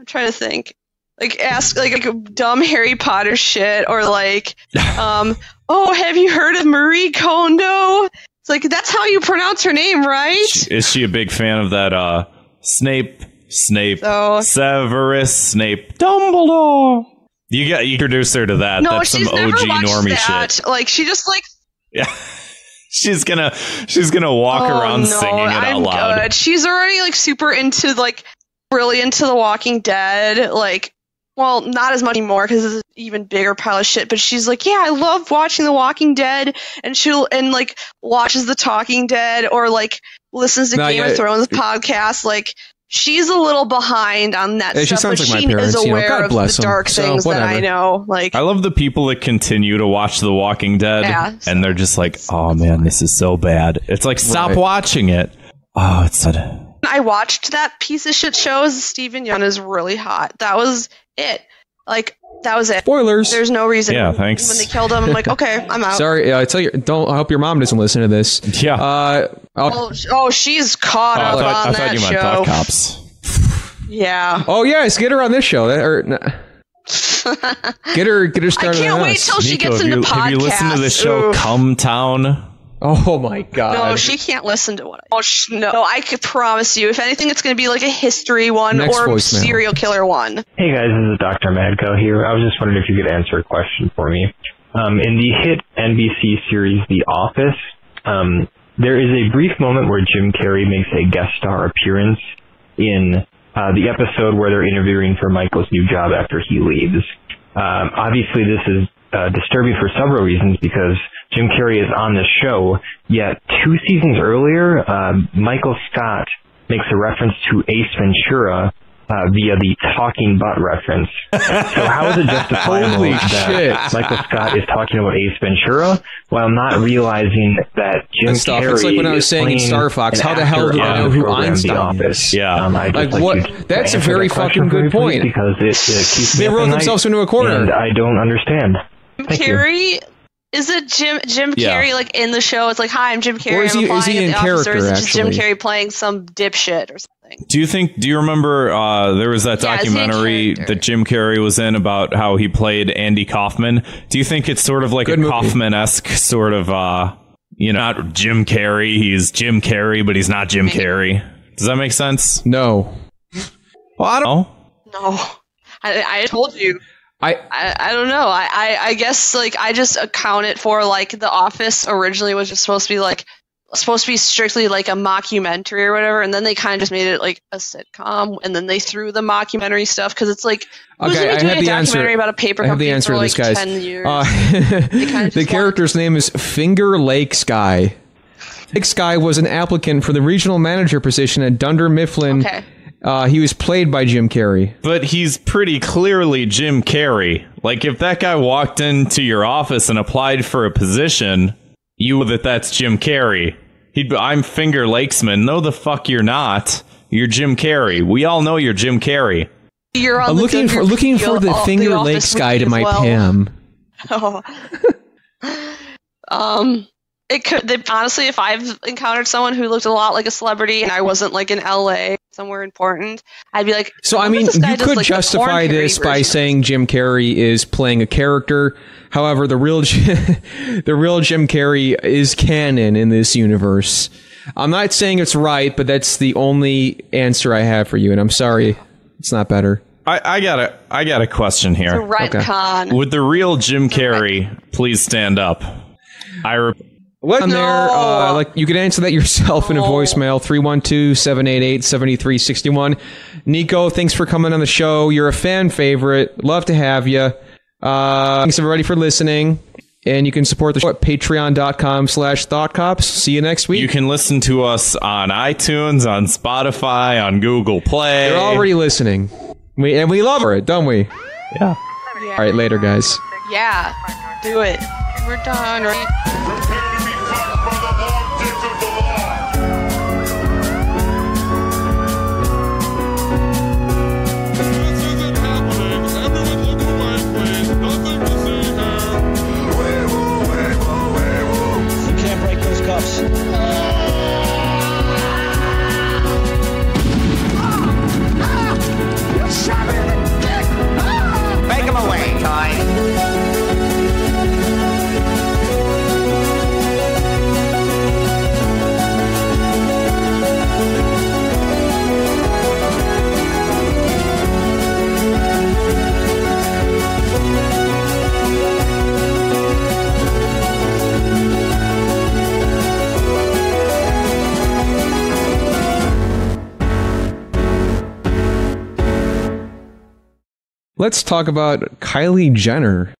trying to think. Ask dumb Harry Potter shit, or oh, have you heard of Marie Kondo? It's like, that's how you pronounce her name, right? Is she a big fan of that Snape, Severus Snape, Dumbledore? You introduce her to that. No, That's she's some never OG watched normie that. shit. She just Yeah. She's gonna walk around singing it out loud. Good. She's already super into really into The Walking Dead. Well, not as much anymore because it's an even bigger pile of shit. But she's like, yeah, I love watching The Walking Dead, and she'll watches The Talking Dead, or listens to Game of Thrones podcast. She's a little behind on that stuff, she sounds but like she my parents, is aware God of bless the them. dark things that I know. I love the people that continue to watch The Walking Dead, and they're just like, oh man, this is so bad. It's like, stop watching it. Oh, it's sad. I watched that piece of shit show. Steven Yeun is really hot. That was it. That was it. Spoilers. There's no reason. Yeah, thanks. When they killed him, I'm like, okay, I'm out. Sorry, I hope your mom doesn't listen to this. Yeah. She's caught up on I that thought you meant show. Thought Cops. Yeah. Oh yes, get her on this show. Get her started. I can't wait till she gets into podcasts. Have you listened to the show Come Town? Oh my god. No, she can't listen to what no, I could promise you. If anything, it's going to be a history one or serial killer one. Hey guys, this is Dr. Madko here. I was just wondering if you could answer a question for me. In the hit NBC series The Office, there is a brief moment where Jim Carrey makes a guest star appearance in the episode where they're interviewing for Michael's new job after he leaves. Obviously, this is disturbing for several reasons because Jim Carrey is on the show, yet 2 seasons earlier, Michael Scott makes a reference to Ace Ventura via the talking butt reference. So how is it justifiable Holy that shit. Michael Scott is talking about Ace Ventura while not realizing that Jim Carrey It's like when I was is saying in playing Star Fox, an how the hell do I actor know on who the program, The Einstein Office? is? Yeah. I'd just Like, what? you to That's a answer very that question fucking for good me, please, point. because it keeps me They up wrote at night, themselves into a corner. and I don't understand. Jim Thank you. Carrey? Is it Jim Yeah. Carrey like in the show? It's like, hi, I'm Jim Carrey. Or is I'm he applying in at the office, or is character, it just Jim actually? Carrey playing some dipshit or something? Do you remember there was that Yeah, is he a documentary character? that Jim Carrey was in about how he played Andy Kaufman? Do you think it's sort of like Good a movie. Kaufman-esque sort of, not Jim Carrey, he's Jim Carrey, but he's not Jim Carrey? Does that make sense? No. Well, I don't Oh? No, I told you. I don't know. I guess like I just account it for like The Office originally was just supposed to be strictly like a mockumentary or whatever, and then they kind of just made it like a sitcom, and then they threw the mockumentary stuff because it's like who's Okay, gonna I be have doing the a answer. documentary about a paper I have the company answer for to like this, guys. 10 years? The just character's name is Finger Lake Sky. Lake Sky was an applicant for the regional manager position at Dunder Mifflin. Okay. He was played by Jim Carrey. But he's pretty clearly Jim Carrey. Like, if that guy walked into your office and applied for a position, you know that's Jim Carrey. I'm Finger Lakesman. No, the fuck you're not. You're Jim Carrey. We all know you're Jim Carrey. You're on the Looking for the Office Finger Lake Weekly Sky to as my well. Pam. Oh. It could honestly, if I've encountered someone who looked a lot like a celebrity and I wasn't like in LA somewhere important, I'd be like, So I wonder mean, if this guy you does, could like, the justify Corn Carey this by version. saying Jim Carrey is playing a character. However, the real Jim Carrey is canon in this universe. I'm not saying it's right, but that's the only answer I have for you, and I'm sorry, it's not better. I got a question It's a here. retcon. Would the real Jim Carrey please stand up? What on No. there? Like you can answer that yourself in a No. voicemail 312-788-7361. Nico, thanks for coming on the show. You're a fan favorite. Love to have you. Thanks everybody for listening. And you can support the show at patreon.com/thoughtcops. See you next week. You can listen to us on iTunes, on Spotify, on Google Play. They're already listening. We love it, don't we? Yeah. All right, later, guys. Yeah, do it. We're done, right? This isn't happening. Everyone look away, please. Nothing to see here. You can't break those cuffs. Make him away, Toy. Let's talk about Kylie Jenner.